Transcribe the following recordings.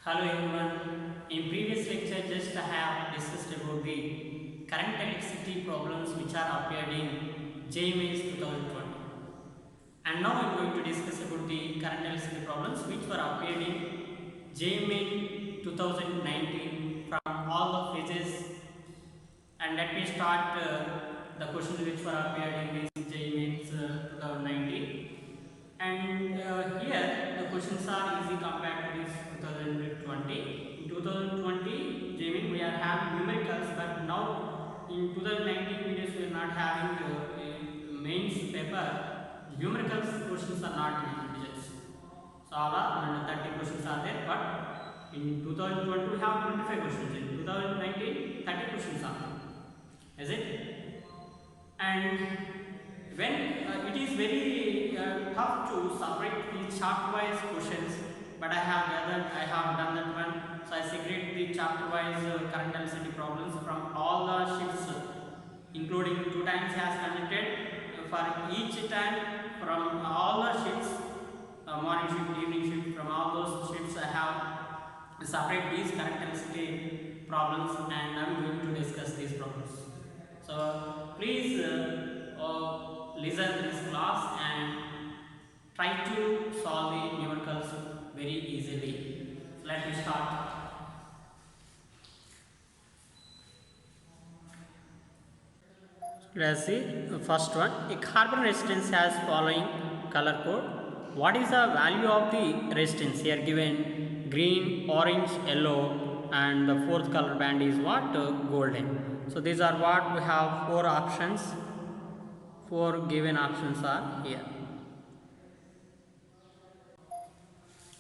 Hello everyone. In previous lecture, just I have discussed about the current electricity problems which are appeared in JMAs 2020. And now I am going to discuss about the current electricity problems which were appeared in JMA 2019 from all the phases. And let me start the questions which were appeared in this JMAs 2019. And here the questions are easy compared to this 2020. In 2020 JMIN we are having numericals, but now in 2019 videos we are not having mains paper. Numericals questions are not in digits. So all are 30 questions are there, but in 2020 we have 25 questions. In 2019 30 questions are there. Is it? And when it is very tough to separate the chapter wise questions, but I have done that one. So I segregate the chapter wise current electricity problems from all the shifts, including 2 times has conducted for each time from all the shifts, morning shift, evening shift, from all those shifts I have separate these current electricity problems, and I am going to discuss these problems. So please listen to this class and try to solve the numericals very easily. So let me start. Let us see the first one. A carbon resistance has following color code. What is the value of the resistance? Here given green, orange, yellow, and the fourth color band is what? Golden. So these are what we have 4 options. 4 given options are here.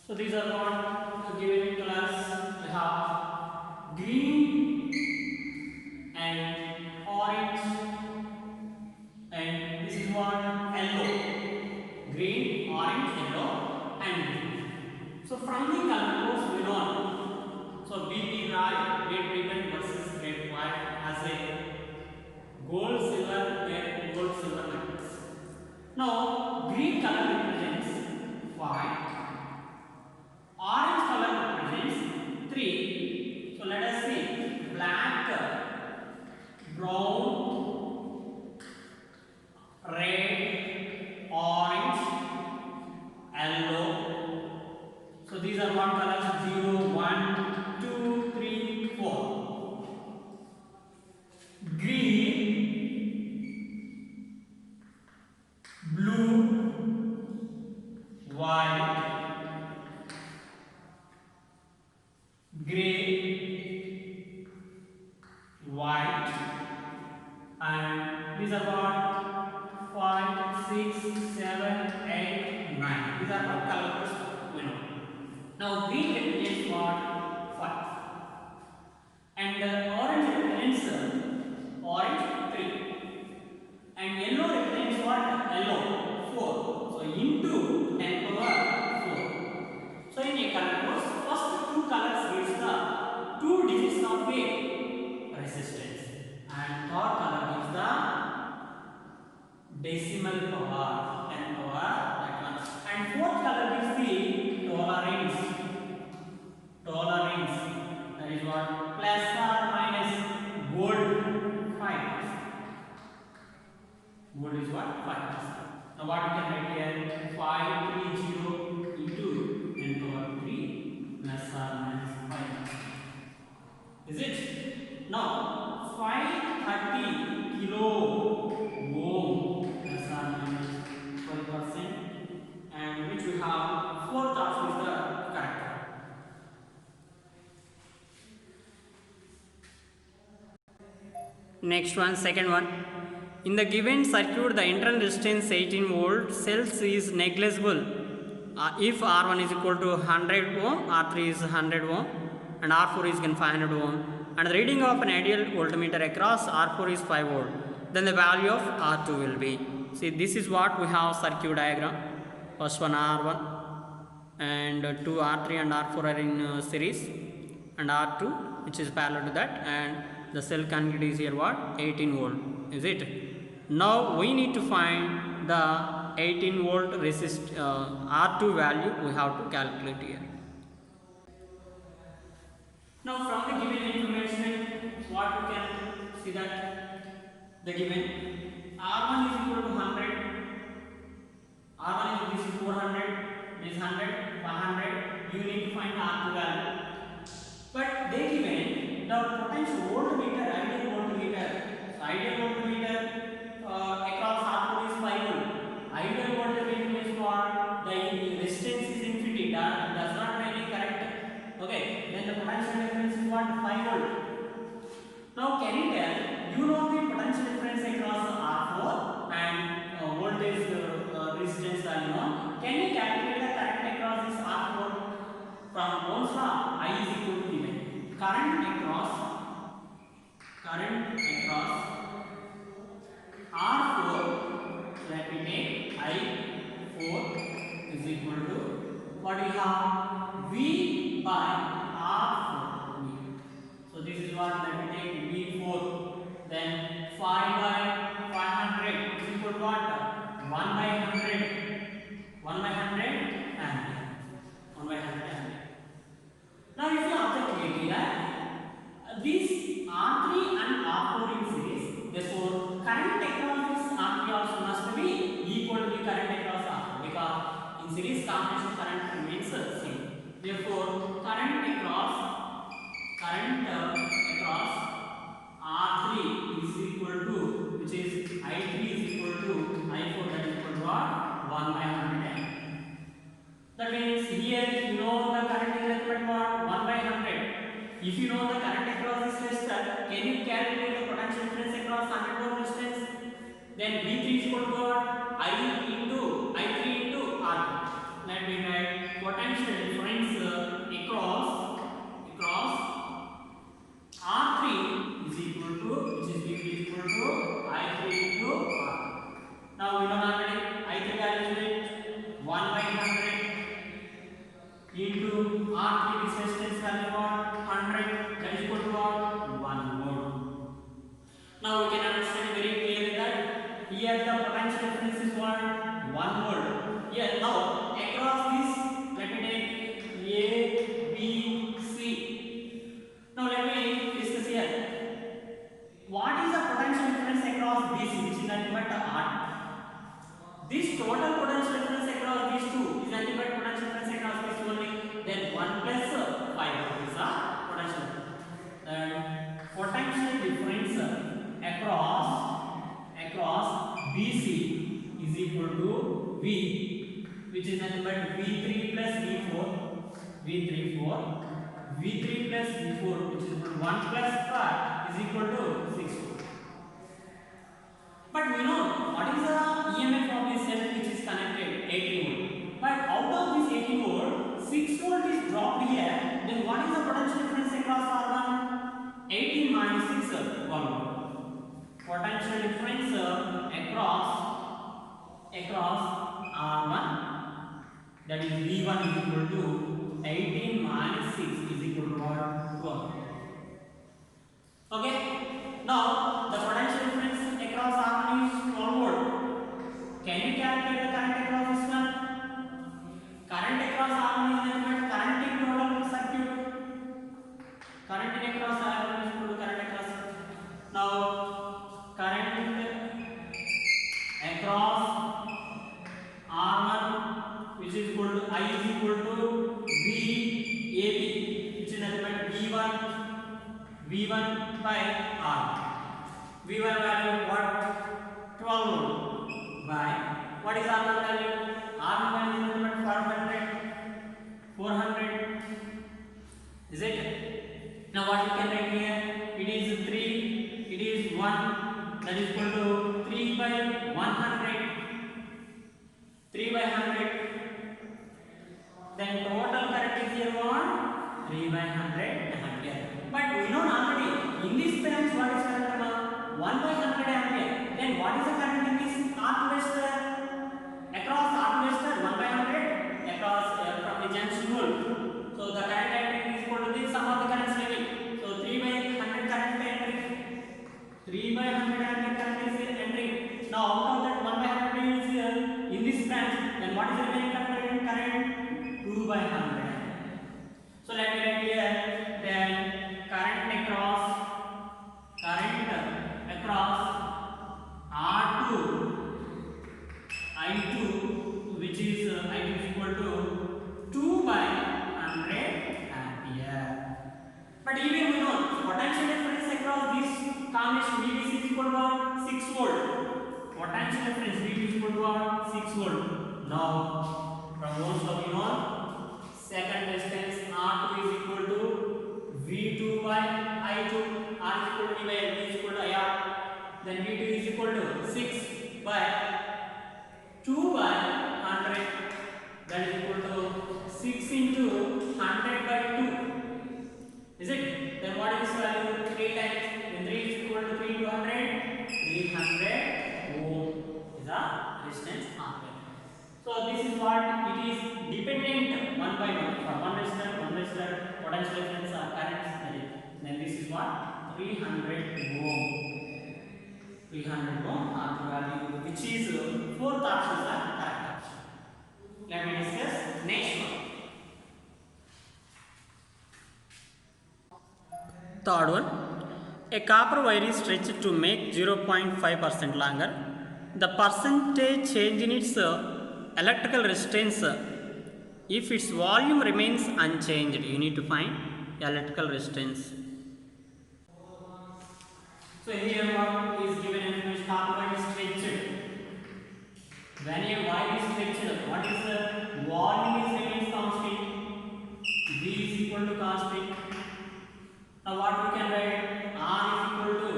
So these are what given in class. We have green and orange, and this is what yellow. Green, orange, yellow, and green. So from the color codes we know. So BP Rai, red ribbon versus red white as a gold, silver, and gold, silver metals. Now green color represents white. Orange color represents 3. So let us see black, brown, red, orange, yellow. So these are what colors? 0, 1, 2, 3, 4. Green, blue, white, grey, white, and these are what? 5, 6, 7, 8, 9. These are what colors we know. Now green represents what? 5. And orange represents orange 3. And yellow represents what? Yellow 4. So into 10 power 4. So in a color course, first 2 colors gives the 2 digits of a resistance, and third color gives the decimal power 10 power that one, and fourth color gives the tolerance. Tolerance, that is what? Plus or minus gold 5. Gold is what? 5. Now what we can write here? 530 into 10 power 3 plus or minus 5. Is it? Now 530 kilo ohm plus or minus 12%, and which we have fourth option is the correct one. Next one, second one. In the given circuit, the internal resistance 18 volt cells is negligible if R1 is equal to 100 ohm, R3 is 100 ohm, and R4 is again 500 ohm, and the reading of an ideal voltmeter across R4 is 5 volt. Then the value of R2 will be. See, this is what we have circuit diagram. First one R1, and 2 R3 and R4 are in series, and R2 which is parallel to that, and the cell connected is here what? 18 volt. Is it? Now we need to find the 18 volt resist R2 value we have to calculate here. Now from the given information, what you can see that the given R1 is equal to 100, R1 is 400, this 100, 500. You need to find R2 value. But they given the potential voltmeter, ideal voltmeter. So ideal voltmeter across R2 is 5 volt. Ideal voltmeter means what? The resistance is infinity, does not have any current. Okay, then the potential difference is what? 5 volt. Now can you tell, you know the potential difference across R4 and voltage resistance value known. Can you calculate the current across this R4? From Ohm's law, I is equal to given. Current across R4, let me take I4 is equal to what we have? V by R4. So this is what, let me take V4. Then 5 by 500 is equal to what? 1 by 100. 1 by 100 ampere. 1 by 100 ampere. Now if you observe here, these R3 and R4 in series, therefore current across this R3 also must be equal to the current across R4, because in series combination current remains same. Therefore current across R3 is equal to, which is I3 is equal to I4, that is equal to what? 1 by 100. That means here you know the current is equal to what? 1 by 100. If you know the current across this resistor, can you calculate the potential difference across 100 ohm resistance? Then V3 is equal to what? I3 into R2. Let me write potential difference across R3 is equal to, which is V3 is equal to I3 into R2. Now we know already I3 value is 1 by 100 into R3 resistance value what? 100, that is equal to what? 1 volt. Now we can understand very clearly that here the potential difference is what? 1 volt. Here now across this, let me take A, B, C. Now let me discuss here. What is the potential difference across BC, which is nothing but R? This total potential difference across these two is nothing but potential difference across these two only. Then 1 plus 5 is the potential. Then potential difference across BC is equal to V, which is nothing but V3 plus V3 plus V4, which is equal to 1 plus 5 is equal to 6 volt. But we know what is the EMF of this cell which is connected? 18 volt. But out of this 18 volt, 6 volt is dropped here. Then what is the potential difference across R1? 18 minus 6, 1 volt. Potential difference across R1, that is V1 is equal to 18 minus 6 is equal to what? 12. Okay. Now the potential difference across R1 is 12 volt. Can you calculate the current across this one? Current across R1 is nothing but current in total circuit. Current in across R1 is equal to current across. Now current across R1, which is equal to I is equal to VAB, which is nothing but V1 by R. V1 value what? 12 volt by what is R1 value? R1 value is nothing but 400. Is it? Now what you can write here? It is 3. It is 1. That is equal to 3 by 100. 3 by 100. Then total current is here what? 3 by 100 ampere. But we know already in this branch what is current now? 1 by 100 ampere. Then what is the current in this R2 resistor? Across R2 resistor 1 by 100 across from the junction volt. So the current entering is equal to the sum of the currents level. So 3 by 100 current entering. 3 by 100 ampere current is entering. Now out of that 1 by 100 is here in this branch. Then what is the remaining current? 2 by 100. So let me write here then is I is equal to 2 by 100 ampere. But even we know potential difference across this combination VDC is equal to 6 volt. Potential difference VDC is equal to 6 volt. Now from volts we know second resistance R2 is equal to V2 by I2. R is equal to V by V is equal to IR. Then V2 is equal to 6 by 2 by 100. That is equal to 6 into 100 by 2. Is it? Then what is this value? 3 times. Then 3 is equal to 3 into 100. 300 ohm is the resistance ampere. So this is what it is dependent one by one. For one resistor, potential difference or current. Then this is what 300 ohm. 300 ohm R2 value, which is fourth option is the correct option. Let me discuss next one. Third one, a copper wire is stretched to make 0.5% longer. The percentage change in its electrical resistance, if its volume remains unchanged, you need to find electrical resistance. So here what is given information, copper wire is stretched. When a wire is stretched, what is the volume is remains constant? V is equal to constant. Now what we can write? R is equal to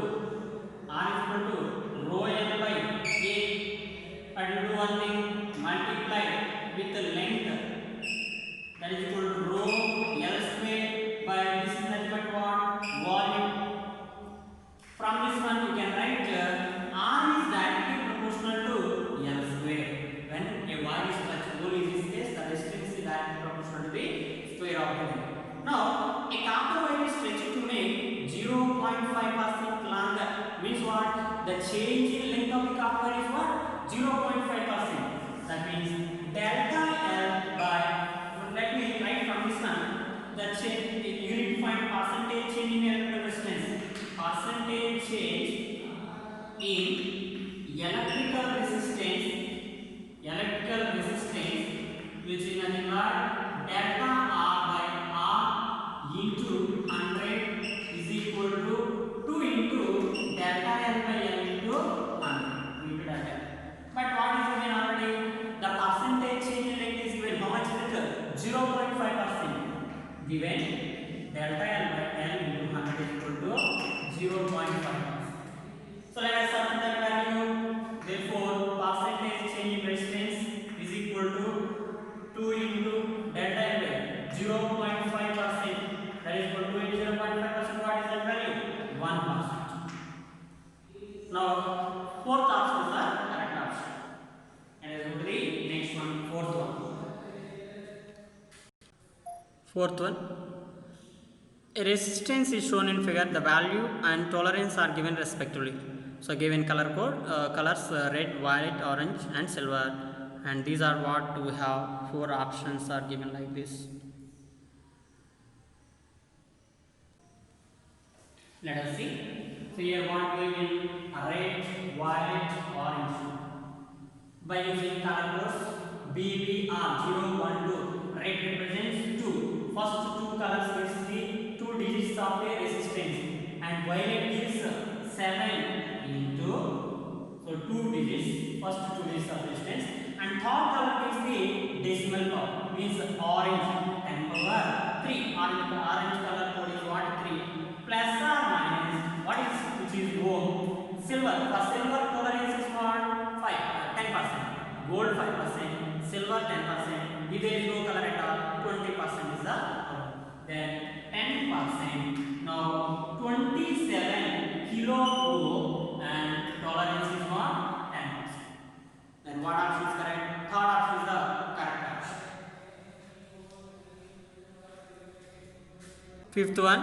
rho L by A. But you do one thing, multiply with the length. That is equal to rho L square by this is nothing but what? Volume. From this one you can write R is directly proportional to L square. When a wire is touched, only in this case the resistance is directly proportional to the square of the length. Now a copper wire is stretched to make 0.5% longer. Means what? The change in length of the copper wire is what? 0.5%. That means delta L by, let me write from this one, the change, you need to find percentage change in electrical resistance. Percentage change in electrical resistance, which is nothing but delta R by R into 100 is equal to 2 into delta L by L into 100 into delta L. But what is given already? The percentage change in length is given. How much is it? 0.5%. Given delta L by L into 100 is equal to 0.5%. So let us substitute that value. Therefore, percentage change in resistance is equal to 2 into delta L by 0.5%. That is equal to 2 into 0.5%. What is that value? 1%. Now, fourth option is the correct option. And let's go to the next one, fourth one. Fourth one. A resistance is shown in figure. The value and tolerance are given respectively. So given color code, colors red, violet, orange and silver, and these are what we have. Four options are given like this. Let us see. So here what we will red, violet, orange. By using color codes BBR 0, 1, 2. Red represents 2. First two colors gives the 2 digits of a resistance, and violet gives 7 into, so 2 digits, first 2 digits of resistance, and third color gives the decimal power, means orange 10 power 3. Orange color code is what? 3 plus or minus what is, which is ohm. Silver, for silver tolerance is what? 10%. Gold 5%, silver 10%. If there is no color at all, 20% is the ohm. Then 10%. Now 27 kilo ohm and tolerance is what? 10%. Then what option is correct? Third option is the correct option. Fifth one,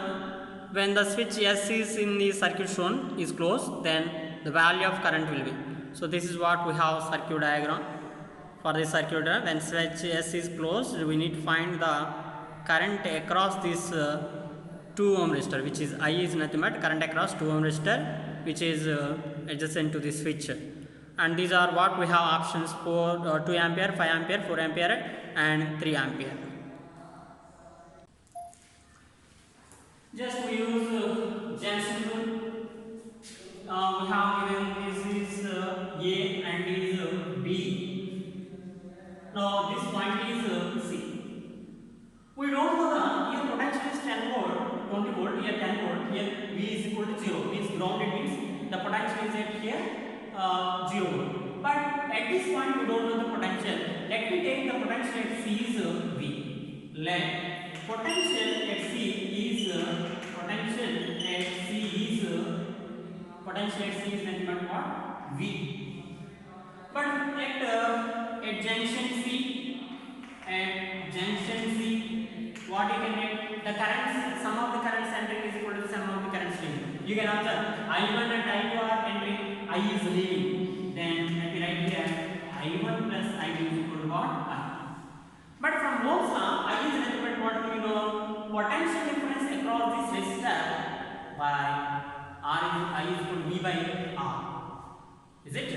when the switch S is in the circuit shown is closed, then the value of current will be. So this is what we have circuit diagram. For this circuit diagram, when switch S is closed, we need to find the current across this 2 ohm resistor, which is I is nothing but current across 2 ohm resistor, which is adjacent to the switch. And these are what we have options for 2 ampere, 5 ampere, 4 ampere and 3 ampere. Just we use Janssen rule. We have given this is A and this is B. Now this point is C. We don't know the here potential is 10 volt, 20 volt, here 10 volt, here V is equal to 0. Means grounded means the potential is at here 0 volt. But at this point we don't know the potential. Let me take the potential at C is V. Let potential at C is nothing but what? V. But at junction C, what you can get? The currents, sum of the currents entering is equal to the sum of the currents leaving. You can observe I1 and I2 are entering, I is leaving. Then let me write here I1 plus I2 is equal to what? I. But from Ohm's law, I is nothing but what we know? Potential difference across this resistor by I is equal to V by R. Is it?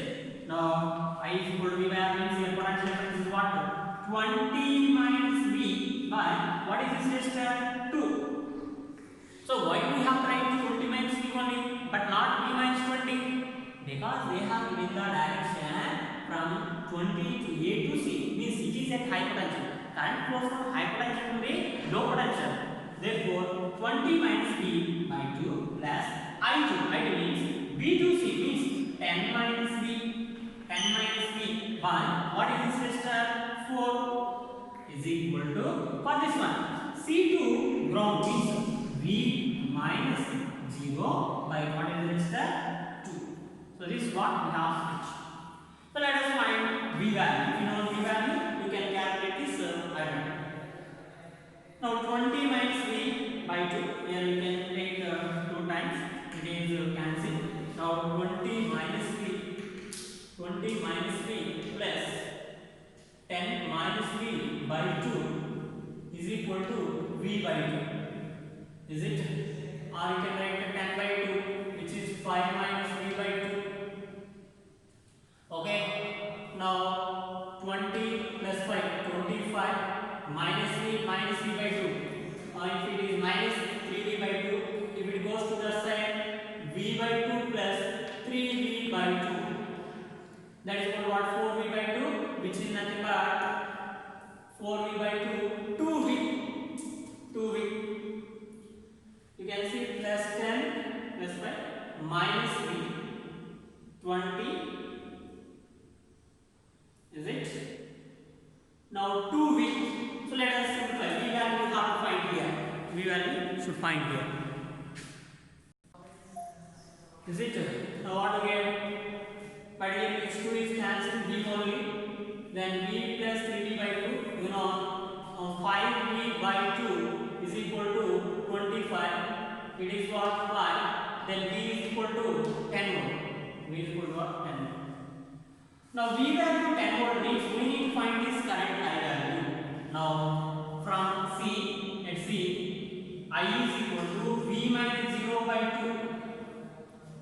Now I is equal to V by R means here potential difference is what? 20 minus V by what is this resistor? 2. So why we have tried 20 minus V only but not V minus 20? Because they have given the direction from 20 to A to C, means it is at high potential. Current flows from high potential to the low potential. Therefore 20 minus V by 2 plus I2 means B to C means 10 minus V by what is this resistor? 4 is equal to, for this one, C to ground means V minus 0 by what is the resistor? 2. So this is what we have switched. So let us find V value. If you know V value, you can calculate this value. Now 20 minus V by 2, here you can take 2 times, it is cancelled. Now 20 minus V plus 10 minus V by 2 is equal to V by 2. Is it? Or you can write 10 by 2 which is 5 minus V by 2. Okay. Now 20 plus 5, 25 minus V by 2. If it is minus 3V by 2, if it goes to the side, V by 2 plus 3V by 2. That is equal to what? 4V by 2, which is nothing but 4V by 2, 2V. You can see plus 10 plus 5 minus V 20. Is it? Now 2V. So let us simplify. V value we have to find here. V value should find here. Is it? Now what again? But here x2 is cancelled, V only. Then V plus 3V by 2. You know, 5V by 2 is equal to 25. It is what? 5. Then V is equal to 10 volt. V is equal to what? 10 volt. Now V value 10 volt means we need to find this current I value. Now from C, at C, I is equal to V minus 0 by 2.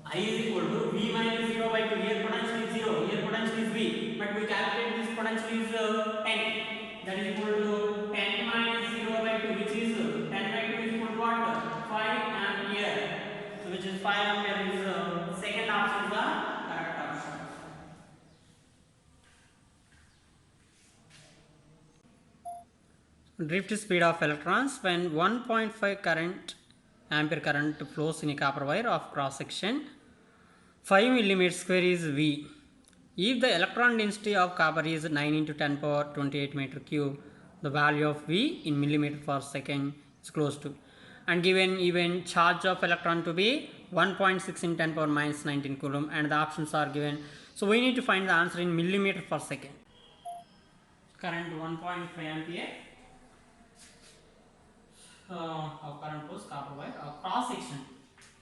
I is equal to V minus 0 by 2. Here potential is 0, here potential is V. But we calculate this potential is 10. That is equal to 10 minus 0 by 2, which is 10 by 2 is equal to what? 5 ampere. So which is 5 ampere is second option is the correct option. Drift speed of electrons when 1.5 ampere current flows in a copper wire of cross section 5 mm square is V. If the electron density of copper is 9 into 10 power 28 meter cube, the value of V in millimeter per second is close to, and given even charge of electron to be 1.6 in 10 power minus 19 coulomb, and the options are given. So we need to find the answer in millimeter per second. Current 1.5 ampere. Of current flows copper wire of cross section.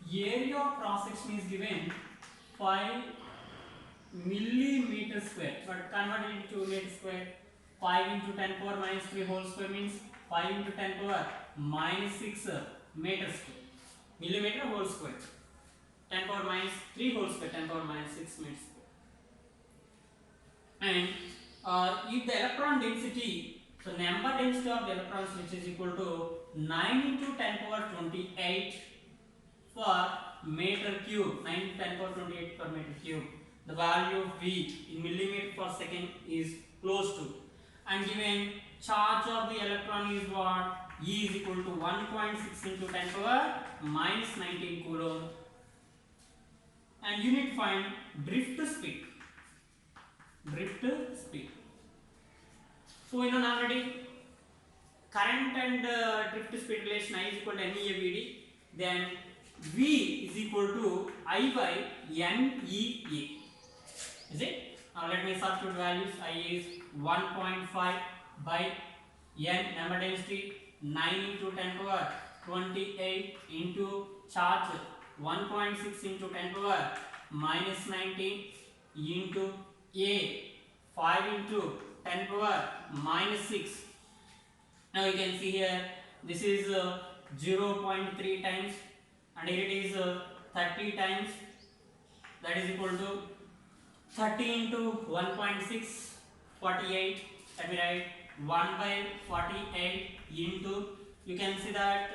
Area of cross section is given 5 millimeter square, but converted into meter square. 5 into 10 power minus 3 whole square means 5 into 10 power minus 6 meter square. Millimeter whole square. 10 power minus 3 whole square, 10 power minus 6 meter square. And if the electron density, so number density of the electrons which is equal to 9 into 10 power 28 for meter cube, 9 into 10 power 28 per meter cube. The value of V in millimeter per second is close to, and given charge of the electron is what? E is equal to 1.6 into 10 power minus 19 coulomb, and you need to find drift speed. Drift speed. So we know already current and drift speed relation I is equal to NEAVD. Then V is equal to I by NEA. Is it? Now let me substitute values. I is 1.5 by N number density 9 into 10 power 28 into charge 1.6 into 10 power minus 19 into A 5 into 10 power minus 6. Now you can see here this is 0.3 times, and here it is 30 times, that is equal to 30 into 1.6 48. Let me write 1 by 48 into, you can see that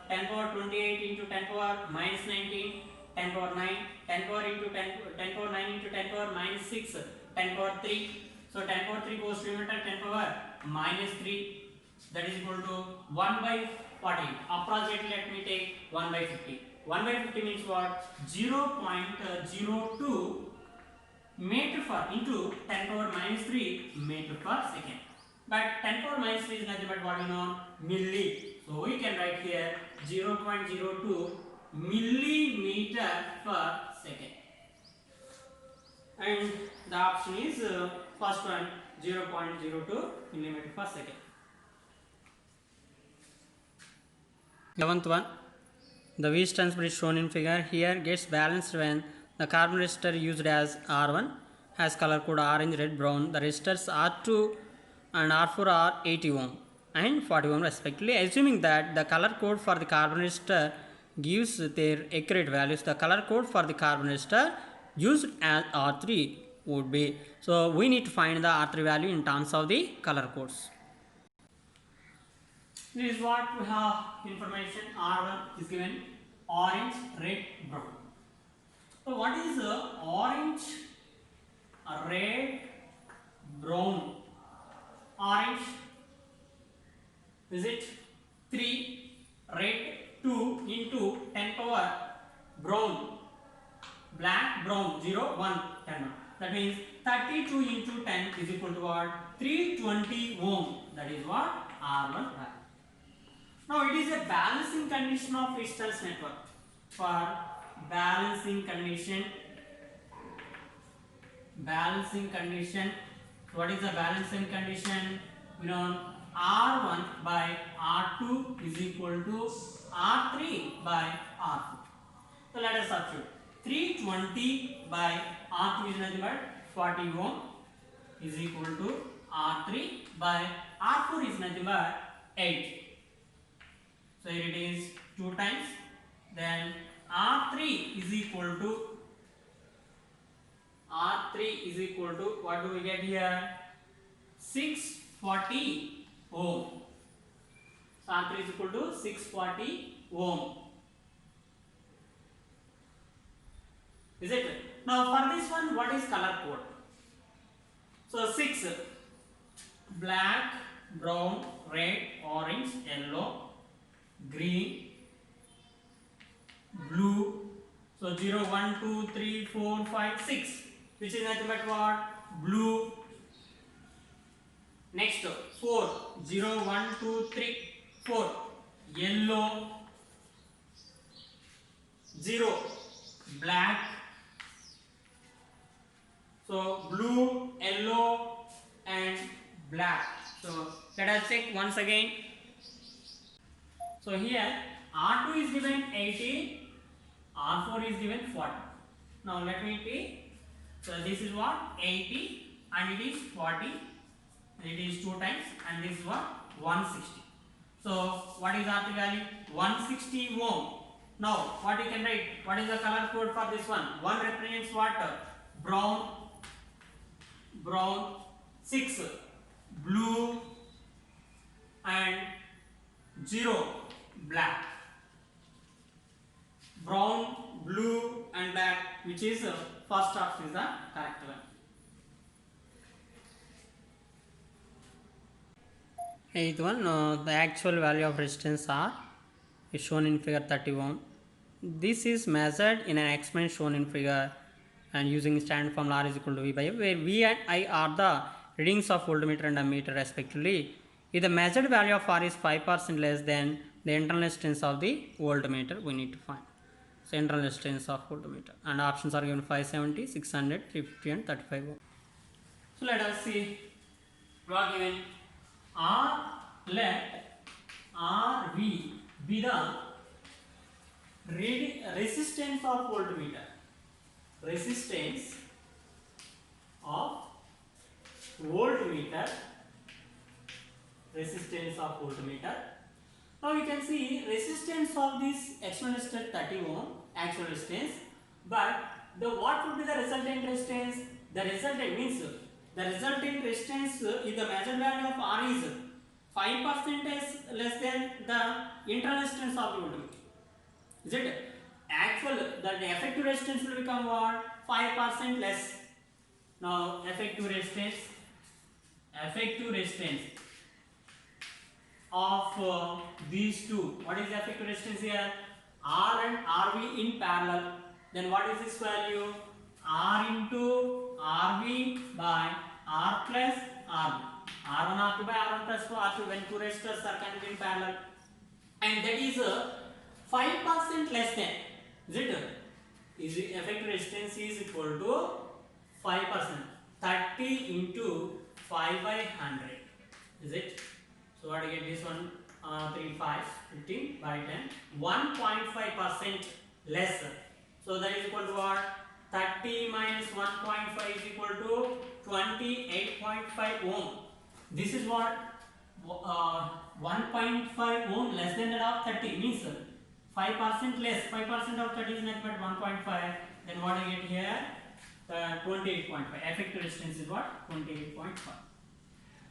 10 power 28 into 10 power minus 19, 10 power 9, 10 power into 10 power 9 into 10 power minus 6, 10 power 3. So 10 power 3 goes to numerator, 10 power minus 3, that is equal to 1 by 40. Approximately let me take 1 by 50. 1 by 50 means what? 0.02 meter per into 10 power minus 3 meter per second. But 10 power minus 3 is nothing but what we know, milli. So we can write here 0.02 millimeter per second. And the option is first one, 0.02 millimeter per second. 11th one, the V transfer is shown in figure. Here gets balanced when the carbon resistor used as R1 has color code orange, red, brown. The resistors R2 and R4 are 80 ohm and 40 ohm respectively. Assuming that the color code for the carbon resistor gives their accurate values, the color code for the carbon resistor used as R3 would be. So we need to find the R3 value in terms of the color codes. This is what we have information. R1 is given orange, red, brown. So what is orange, red, brown? Orange, is it 3, red 2 into 10 power, brown, black, brown 0, 1, 10. That means 32 into 10 is equal to what? 320 ohm. That is what? R1 value. Now it is a balancing condition of resistance network. For balancing condition, what is the balancing condition? We know R1 by R2 is equal to R3 by R4. So let us substitute. 320 by R2 is nothing but 40 ohm is equal to R3 by R4 is nothing but 8. So here it is 2 times. Then R3 is equal to what do we get here? 640 ohm. So R3 is equal to 640 ohm. Is it? Now for this one, what is color code? So 6, black, brown, red, orange, yellow, green, blue. So 0, 1, 2, 3, 4, 5, 6, which is nothing but what? Blue. Next 4, 0, 1, 2, 3, 4, yellow, 0, black. So blue, yellow and black. So let us check once again. So here R2 is given 80, R4 is given 40. Now let me take, so this is what? 80 and it is 40, it is 2 times, and this is what? 160. So what is R3 value? 160 ohm. Now what you can write? What is the color code for this one? 1 represents what? Brown, brown, 6 blue, and 0 black. Brown, blue, and black, which is first option is the correct one. Eighth one, the actual value of resistance R is shown in figure 31. This is measured in an experiment shown in figure and using standard formula R is equal to V by A, where V and I are the readings of voltmeter and ammeter respectively. If the measured value of R is 5% less than the internal resistance of the voltmeter, we need to find. So internal resistance of voltmeter, and options are given 570, 600, 350 and 35 ohm. So let us see what given. Let RV be the resistance of voltmeter. Resistance of voltmeter. Resistance of voltmeter. Now you can see resistance of this external resistor 30 ohm actual resistance, but what would be the resultant resistance? The resultant means the resultant resistance if the measured value of R is 5% less than the internal resistance of the voltmeter. Is it? Actual, the effective resistance will become what? 5% less. Now effective resistance of these two. What is the effective resistance here? R and RV in parallel. Then what is this value? R into RV by R plus RV. R1 R2 by R1 plus R2 when two resistors are connected in parallel. And that is 5% less than. Is it? Is the effective resistance is equal to 5%. 30 into 5 by 100. Is it? So what do you get this one? 3 5 15 by 10. 1.5% less. So that is equal to what? 30 minus 1.5 is equal to 28.5 ohm. This is what? 1.5 ohm less than that of 30 means 5% less. 5% of 30 is nothing but 1.5. Then what I get here? 28.5. Effective resistance is what? 28.5.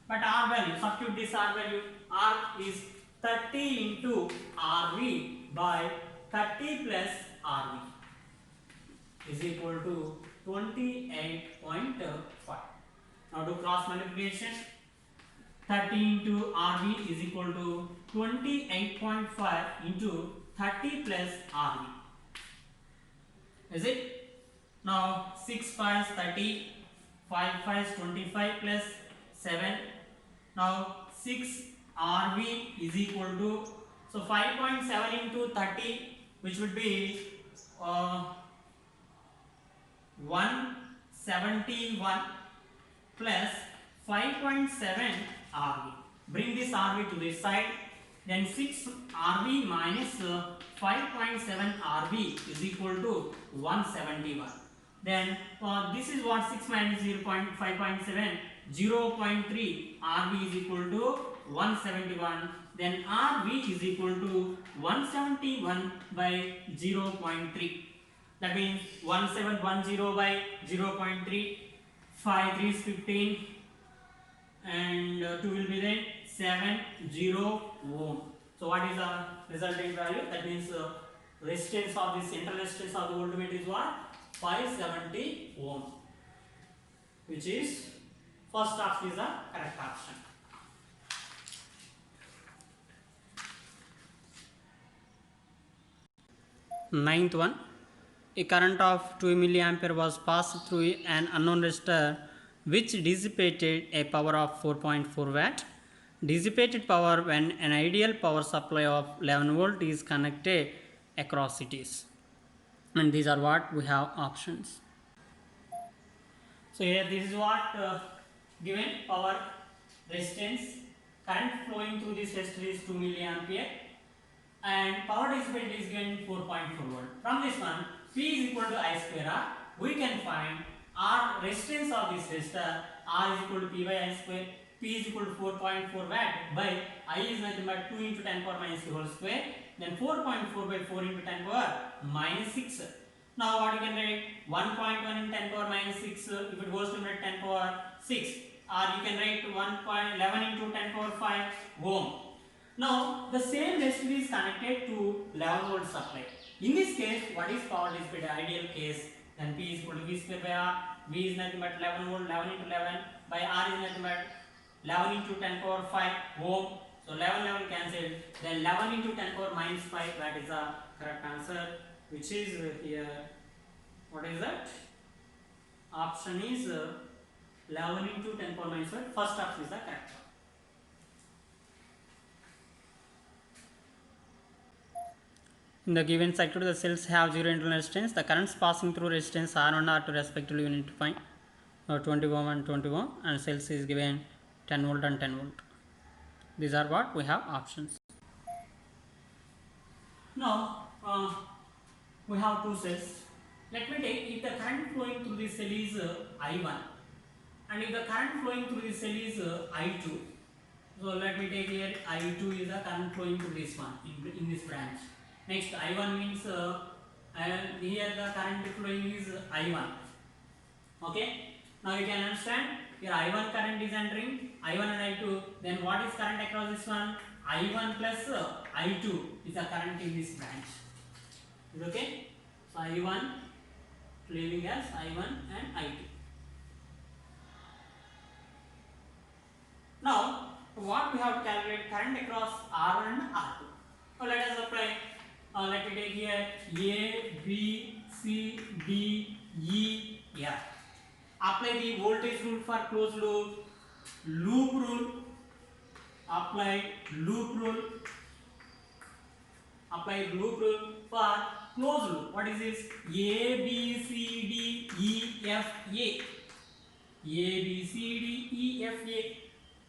But R value, substitute this R value. R is 30 into RV by 30 plus RV is equal to 28.5. Now do cross multiplication. 30 into RV is equal to 28.5 into 30 plus RV. Is it? Now 6 5 30, 5 5 25 plus 7. Now 6 RV is equal to, so 5.7 into 30, which would be 171 plus 5.7 RV. Bring this RV to this side. Then 6 RV minus 5.7 RV is equal to 171. Then this is what 6 minus 0.5.7, 0.3 RV is equal to 171. Then RV is equal to 171 by 0.3. That means 1710 by 0.3. 5 3 is 15 and 2 will be then 70 ohm. So what is the resulting value? That means resistance of this internal resistance of the voltmeter is what? 570 ohm, which is first option is the correct option. Ninth one, a current of 2 milliampere was passed through an unknown resistor which dissipated a power of 4.4 watt. Dissipated power when an ideal power supply of 11 volt is connected across it is. And these are what we have options. So here this is what given power resistance. Current flowing through this resistor is 2 milliampere and power dissipated is given 4.4 volt. From this one, P is equal to I square R. We can find R resistance of this resistor. R is equal to P by I square. P is equal to 4.4 watt by I is nothing but 2 into 10 power minus 2 whole square. Then 4.4 by 4 into 10 power minus 6. Now what you can write? 1.1 into 10 power minus 6. If it goes to 10 power 6, or you can write 1.11 into 10 power 5 ohm. Now the same resistor is connected to 11 volt supply. In this case, what is power dissipated? Ideal case, then P is equal to V square by R. V is nothing but 11 volt, 11 into 11 by R is nothing but 11 into 10 power 5 ohm. So 11 cancelled. Then 11 into 10 power minus 5. That is the correct answer, which is here. What is that? Option is 11 into 10 power minus 5. First option is the correct one. In the given circuit, the cells have zero internal resistance. The currents passing through resistance R1 R2 respectively, you need to find 20 ohm and 20 ohm, and cells is given 10 volt and 10 volt. These are what we have options. Now we have two cells. Let me take, if the current flowing through this cell is I1, and if the current flowing through this cell is I2. So let me take here I2 is the current flowing through this one in this branch. Next I1 means here the current flowing is I1. Okay. Now you can understand here I1 current is entering I1 and I2. Then what is current across this one? I1 plus I2 is the current in this branch. Is okay? So I1 leaving as I1 and I2. Now what we have to calculate? Current across R1 and R2. So let us apply. Let me take here A, B, C, D, E, F. Apply the voltage rule for closed loop, loop rule, apply loop rule for closed loop. What is this? A, B, C, D, E, F, A. A, B, C, D, E, F, A.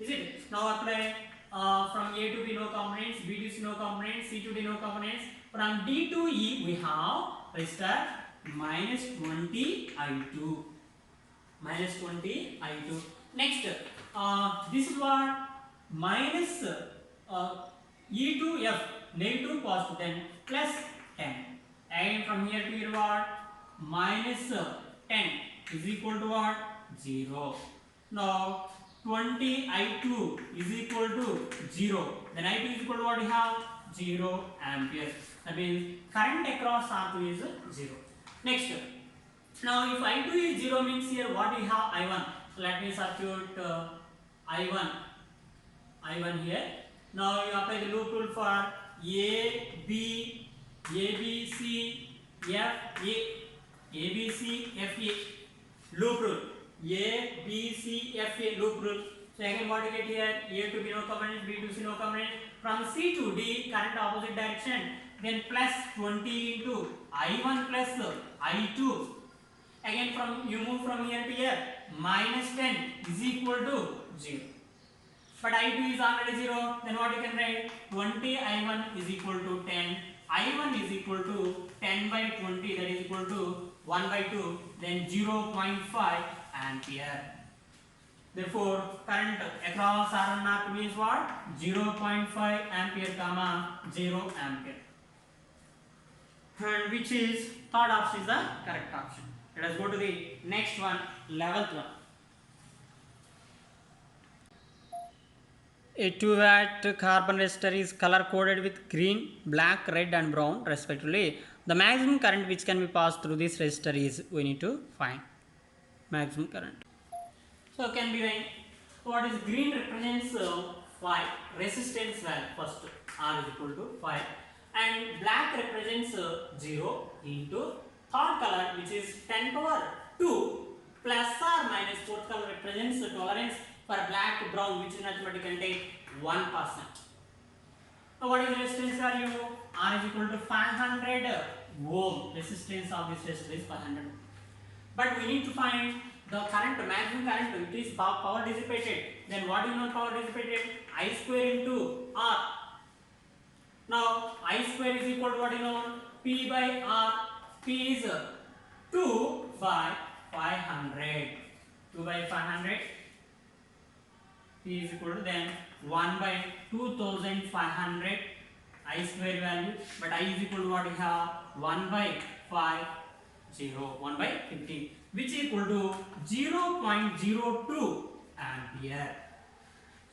Is it? Now apply from A to B no components, B to C no components, C to D no components. From D to E we have resistor minus 20 I2. Minus 20 I2. Next, this is what minus E to F, negative positive, then plus 10. And from here to here what? Minus 10 is equal to what? 0. Now 20 I2 is equal to 0. Then I2 is equal to what we have? 0 ampere. That means current across R2 is 0. Next, now if I2 is 0 means here what we have? I1. So let me substitute I1 here. Now you apply the loop rule for A, B, C, F, A. Loop rule. A, B, C, F, A loop rule. So again what you get here? A to B no component, B to C no component. From C to D current opposite direction. Then plus 20 into I1 plus I2. Again from you move from here to here. Minus 10 is equal to 0. But I2 is already 0. Then what you can write? 20 I1 is equal to 10. I1 is equal to 10 by 20, that is equal to 1 by 2. Then 0.5 ampere. Therefore, current across R1 R2 means what? 0.5 ampere comma 0 ampere. And which is third option is the correct option. Let us go to the next one, 11th one. A 2 watt carbon resistor is color coded with green, black, red and brown respectively. The maximum current which can be passed through this resistor is, we need to find maximum current. So can be like, what is green represents 5 resistance value first, R is equal to 5, and black represents 0 into third color which is 10 power 2 plus or minus fourth color represents tolerance for black, brown, which is nothing can take 1%. So what is the resistance value? R is equal to 500 ohm. Resistance of this resistor is 500. But we need to find the current, maximum current, which is power dissipated. Then what is known power dissipated? I square into R. Now I square is equal to what is known? P by R. P is 2 by 500. 2 by 500. P is equal to then 1 by 2500 I square value, but I is equal to what we have? 1 by 5, 0, 1 by 15. which is equal to 0.02 ampere.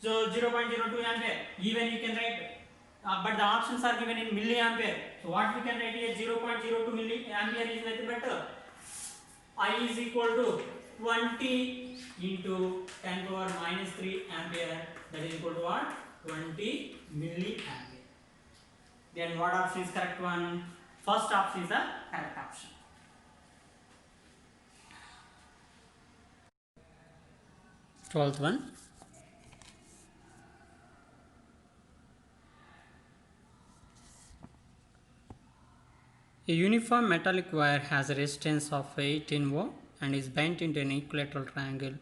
So 0.02 ampere, even you can write, but the options are given in milliampere. So what we can write here, 0.02 milliampere is nothing but I is equal to 20 into 10 power minus 3 ampere, that is equal to what? 20 milliampere. Then what option is correct one? First option is the correct option. Twelfth one. A uniform metallic wire has a resistance of 18 ohm and is bent into an equilateral triangle.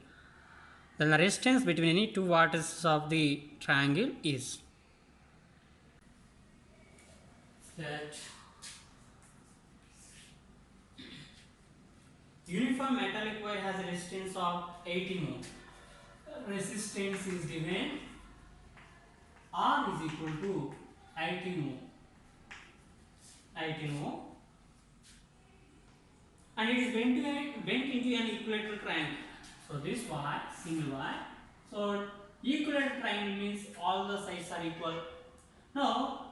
Then the resistance between any two vertices of the triangle is that uniform metallic wire has a resistance of 18 ohm. Resistance is given R is equal to 18 ohm. 18 ohm. And it is bent into an equilateral triangle. So this wire, single wire. So equilateral triangle means all the sides are equal. Now,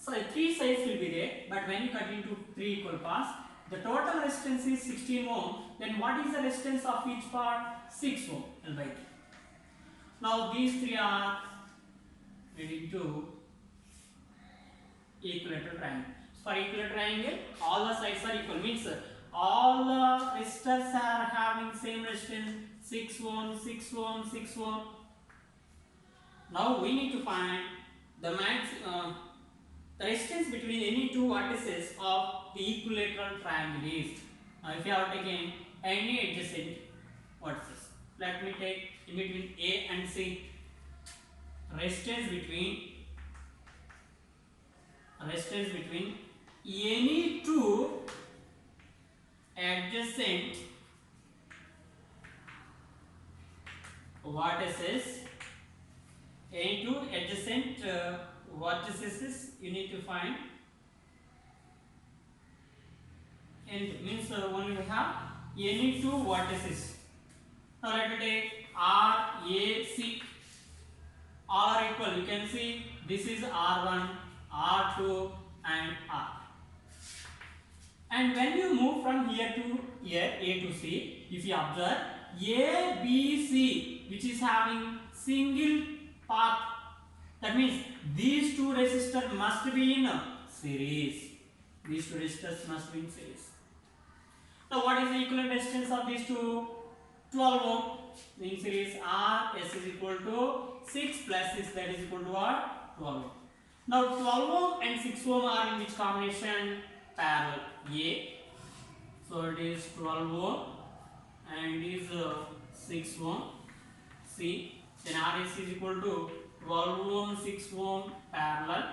so three sides will be there, but when you cut into three equal parts, the total resistance is 16 ohm. Then what is the resistance of each part? 6 ohm L by 2. Now these three are made into equilateral triangle. For equilateral triangle, all the sides are equal. Means all the resistors are having same resistance, 6 ohm, 6 ohm, 6 ohm. Now we need to find the the resistance between any two vertices of the equilateral triangle is. Now if you have taken any adjacent vertices, let me take in between A and C. Resistance between any two adjacent vertices, any two adjacent vertices you need to find, and means only we have any two vertices. Now let me take R, A, C. All are equal. You can see this is R1, R2 and R. And when you move from here to here, A to C, if you observe A, B, C, which is having single path, that means these two resistors must be in series. These two resistors must be in series. Now what is the equivalent resistance of these two? 12 ohm. In series R, S is equal to 6 plus 6, that is equal to what? 12 ohm. Now 12 ohm and 6 ohm are in which combination? Parallel. A. So it is 12 ohm and is 6 ohm. C. Then RS is equal to 12 ohm, 6 ohm parallel.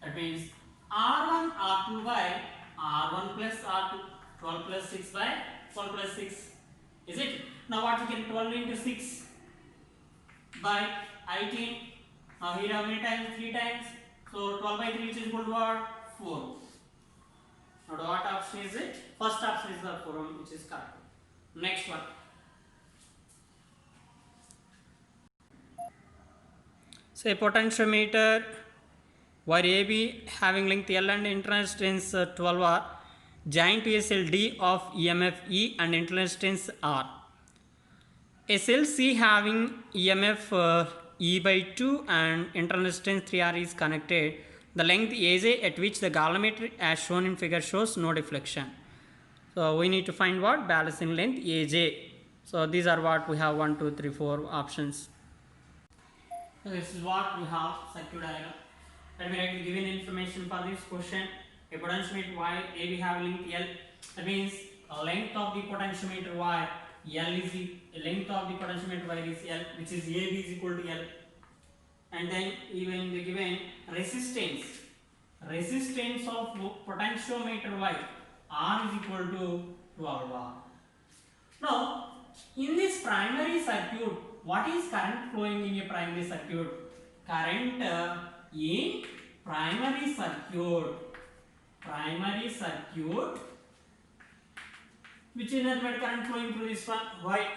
That means R1, R2 by R1 plus R2. 12 plus 6 by 12 plus 6. Is it? Now what we can 12 into 6 by 18. Now here how many times? 3 times. So 12 by 3 which is equal to what? 4. Now what option is it? First option is the 4 ohm, which is correct. Next one. Say potentiometer wire AB having length L and internal resistance 12 R joined to a cell D of EMF E and internal resistance R. A cell C having EMF E by 2 and internal resistance 3R is connected. The length AJ at which the galvanometer as shown in figure shows no deflection. So we need to find what? Balancing length AJ. So these are what we have 1, 2, 3, 4 options. So this is what we have circuit diagram. Let me write the given information for this question. A potentiometer wire AB have length L. That means length of the potentiometer wire L is the length of the potentiometer wire is L, which is AB is equal to L. And then even the given resistance of potentiometer wire R is equal to 12 R. Now in this primary circuit, what is current flowing in a primary circuit? Current in primary circuit which is nothing but current flowing through this one, Y.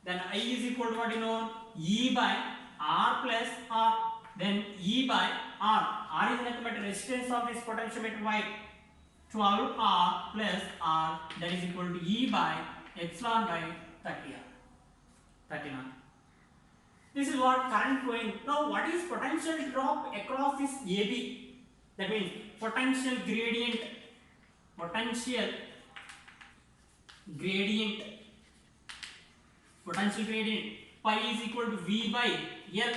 Then I is equal to what you know, E by R plus R. Then E by R. R is nothing but resistance of this potentiometer Y. 12R plus R, that is equal to E by epsilon by 30R. 30R. This is what current flowing. Now what is potential drop across this AB? That means potential gradient. Potential gradient. Potential gradient. Pi is equal to V by L.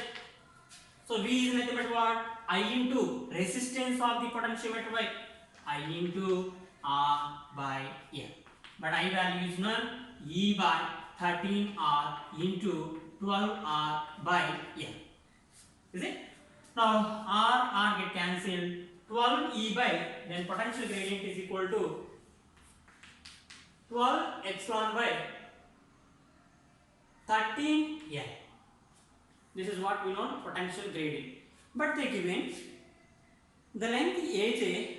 So V is nothing but what? I into resistance of the potentiometer Y. I into R by L. But I value is none. E by 13R into 12R by L. Is it? Now R get cancelled. 12 E by, then potential gradient is equal to 12 epsilon by 13 L. This is what we know potential gradient. But they given the length AJ,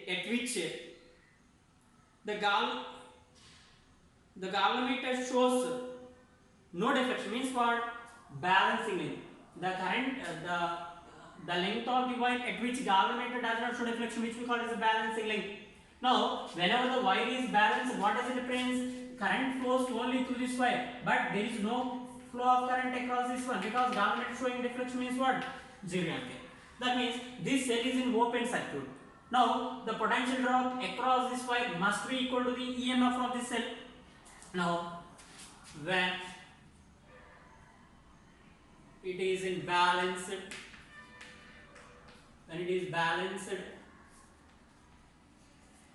at which the galvanometer shows no deflection, means what? Balancing length. The current, the length of the wire at which galvanometer does not show deflection, which we call as a balancing length. Now, whenever the wire is balanced, what does it mean? Current flows only through this wire, but there is no flow of current across this one, because galvanometer showing deflection means what? 0 ampere. That means this cell is in open circuit. Now, the potential drop across this wire must be equal to the EMF of this cell. Now, when it is in balanced,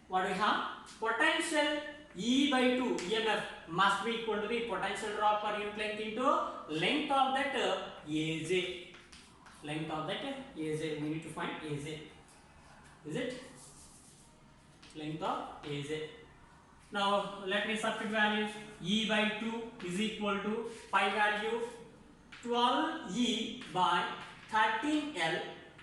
what we have? Potential E by 2 EMF must be equal to the potential drop per unit length into length of that AJ. Length of that AJ. We need to find AJ. Is it? Length of AJ. Now let me substitute values. E by 2 is equal to pi value 12 E by 13L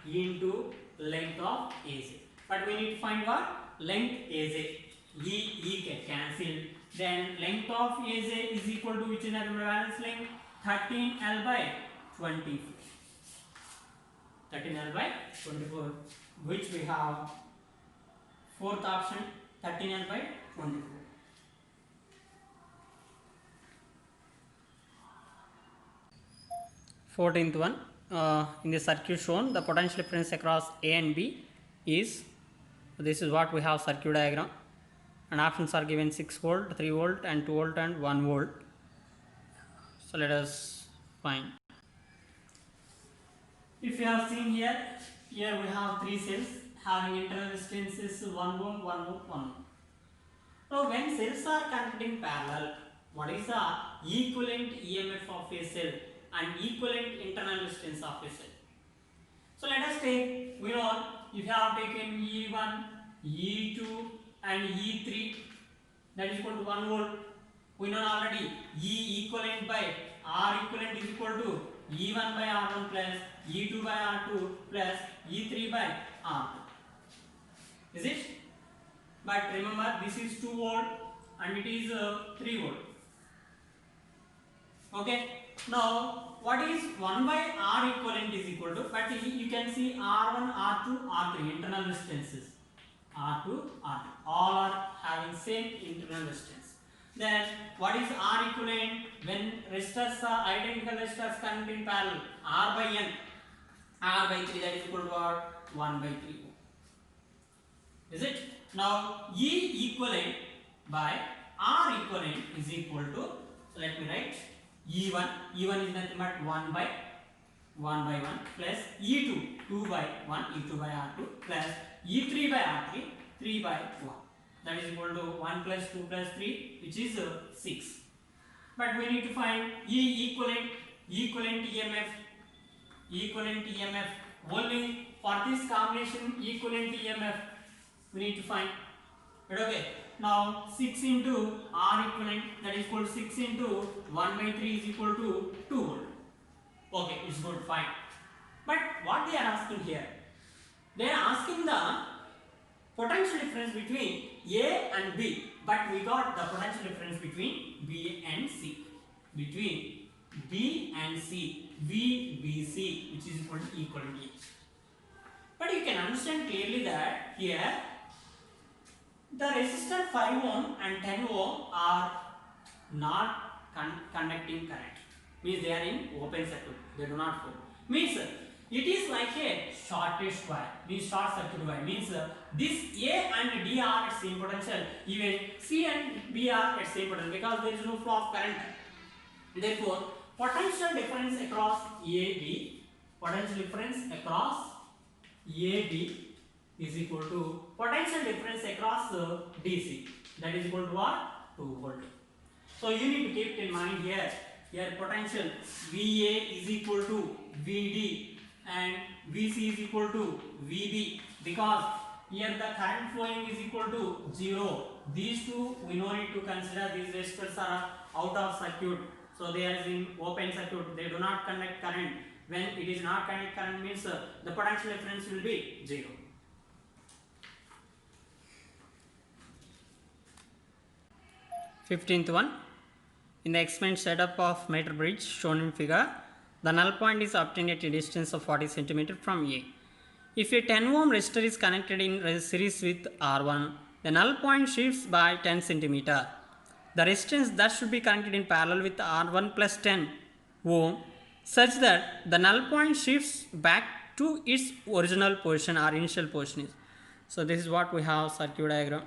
into length of AJ. But we need to find what? Length AJ. E get cancelled. Then length of AJ is equal to which is another valence length? 13L by 24. 13L by 24, which we have fourth option, 13L by 24. Fourteenth one, in the circuit shown, the potential difference across A and B is, this is what we have circuit diagram, and options are given 6 volt, 3 volt and 2 volt and 1 volt. So let us find. If you have seen here we have 3 cells having internal resistances 1 ohm, 1 ohm, 1 ohm. Now when cells are connected in parallel, what is the equivalent EMF of a cell and equivalent internal resistance of a cell? So let us take, we know if you have taken E1, E2 and E3, that is equal to 1 volt. We know already E equivalent by R equivalent is equal to E1 by R1 plus E2 by R2 plus E3 by R2. Is it? But remember, this is 2 volt and it is 3 volt. Okay. Now, what is 1 by R equivalent is equal to, but you can see R1, R2, R3 internal resistances. R2, R2. All are having same internal resistance. Then what is R equivalent when resistors are identical resistors connected in parallel? R by N. R by 3, that is equal to what? 1 by 3. Is it? Now E equivalent by R equivalent is equal to, so let me write E1. E1 is nothing but 1 by 1 plus E2, 2 by 1, E2 by R2 plus E3 by R3, 3 by 1. That is equal to 1 plus 2 plus 3, which is 6. But we need to find equivalent EMF. Only for this combination equivalent EMF we need to find. Okay. Now 6 into R equivalent, that is equal to 6 into 1 by 3 is equal to 2 volt. Okay, it's good, fine. But what they are asking here? They are asking the potential difference between A and B, but we got the potential difference between B and C. Between B and C, VBC, which is equal to A. But you can understand clearly that here the resistor 5 ohm and 10 ohm are not conducting current. Means they are in open circuit. They do not flow. Means it is like a shortest wire. Means short circuit wire. Means this A and D are at same potential. Even C and B are at same potential because there is no flow of current. Therefore, potential difference across AB, potential difference across AB is equal to potential difference across DC. That is equal to what? 2 volt. So you need to keep in mind here. Here potential VA is equal to VD and VC is equal to VB, because here the current flowing is equal to 0. These two we no need to consider. These resistors are out of circuit. So they are in open circuit. They do not conduct current. When it is not conduct current means the potential difference will be 0. Fifteenth one. In the experiment setup of meter bridge shown in figure, the null point is obtained at a distance of 40 cm from A. If a 10 ohm resistor is connected in series with R1, the null point shifts by 10 cm. The resistance thus should be connected in parallel with R1 plus 10 ohm such that the null point shifts back to its original position or initial position. So this is what we have circuit diagram.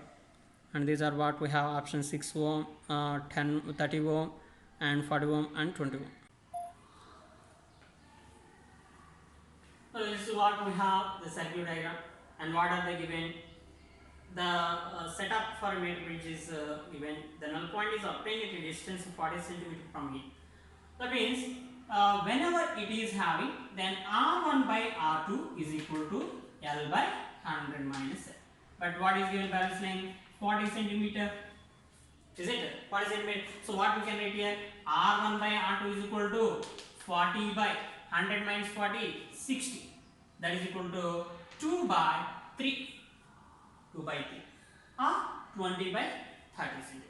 And these are what we have option 6 ohm, 10, 30 ohm and 40 ohm and 20 ohm. So this is what we have the circuit diagram and what are they given. The setup for a meter bridge is given. The null point is obtained at a distance of 40 cm from it. That means whenever it is having, then R1 by R2 is equal to L by 100 minus L. But what is given balance length? 40 centimeter, is it 40 centimeter? So what we can write here, R1 by R2 is equal to 40 by 100 minus 40, 60. That is equal to 2 by 3, 2 by 3 or 20 by 30 centimeter.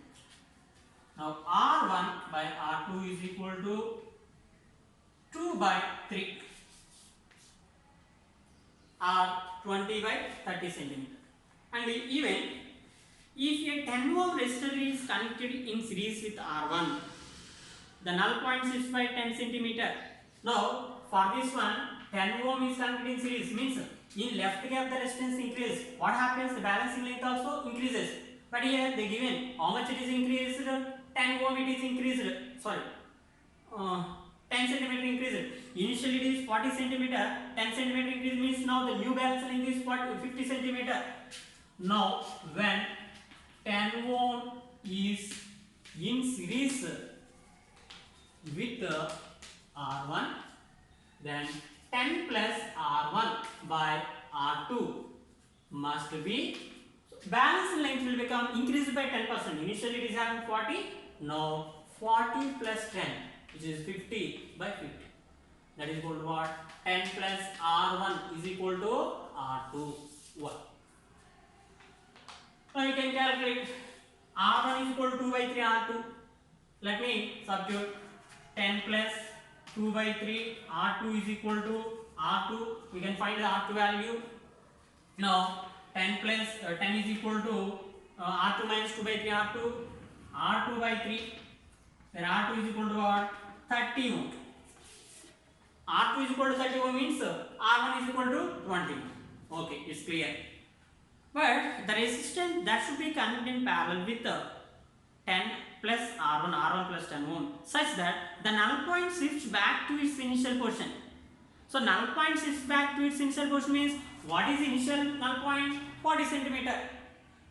Now R1 by R2 is equal to 2 by 3 or 20 by 30 centimeter. And even if a 10 ohm resistor is connected in series with R1, the null point shifts by 10 centimeter. Now for this one, 10 ohm is connected in series, means in left gap the resistance increases. What happens? The balancing length also increases. But here they given how much it is increased? 10 ohm it is increased. Sorry, 10 centimeter increased. Initially it is 40 centimeter. 10 centimeter increase means now the new balance length is 50 centimeter. Now when 10 ohm is in series with R1, then 10 plus R1 by R2 must be, balance length will become increased by 10%. Initially it is having 40, now 40 plus 10, which is 50 by 50. That is equal to what? 10 plus R1 is equal to R2. 1. Now you can calculate R1 is equal to 2 by 3 R2. Let me substitute 10 plus 2 by 3 R2 is equal to R2. We can find the R2 value. Now 10 plus 10 is equal to R2 minus 2 by 3 R2. R2 by 3. Then R2 is equal to what? 30 ohm. R2 is equal to 30 ohm means R1 is equal to 20. Okay, it's clear. But the resistance that should be connected in parallel with 10 plus R1 plus 10 ohm such that the null point shifts back to its initial position. So null point shifts back to its initial position means what is initial null point? 40 centimeter.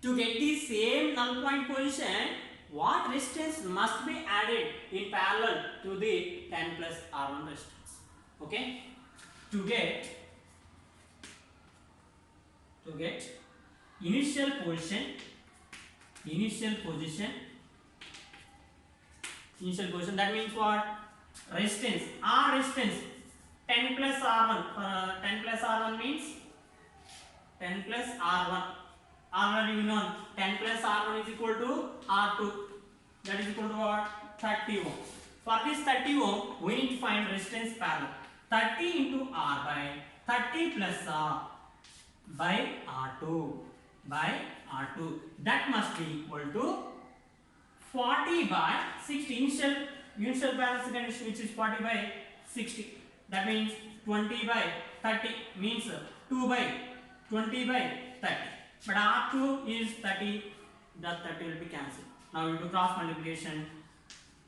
To get the same null point position, what resistance must be added in parallel to the 10 plus R1 resistance? Okay, to get initial position, that means what? Resistance, R resistance 10 plus R1, 10 plus R1 means 10 plus R1 Already we know 10 plus R1 is equal to R2. That is equal to what? 30 ohm. For this 30 ohm, we need to find resistance parallel. 30 into R by 30 plus R by R2 by R2. That must be equal to 40 by 60. Initial balance condition, which is 40 by 60. That means 20 by 30 means 2 by 20 by 30. But R2 is 30. That 30 will be cancelled. Now we do cross multiplication.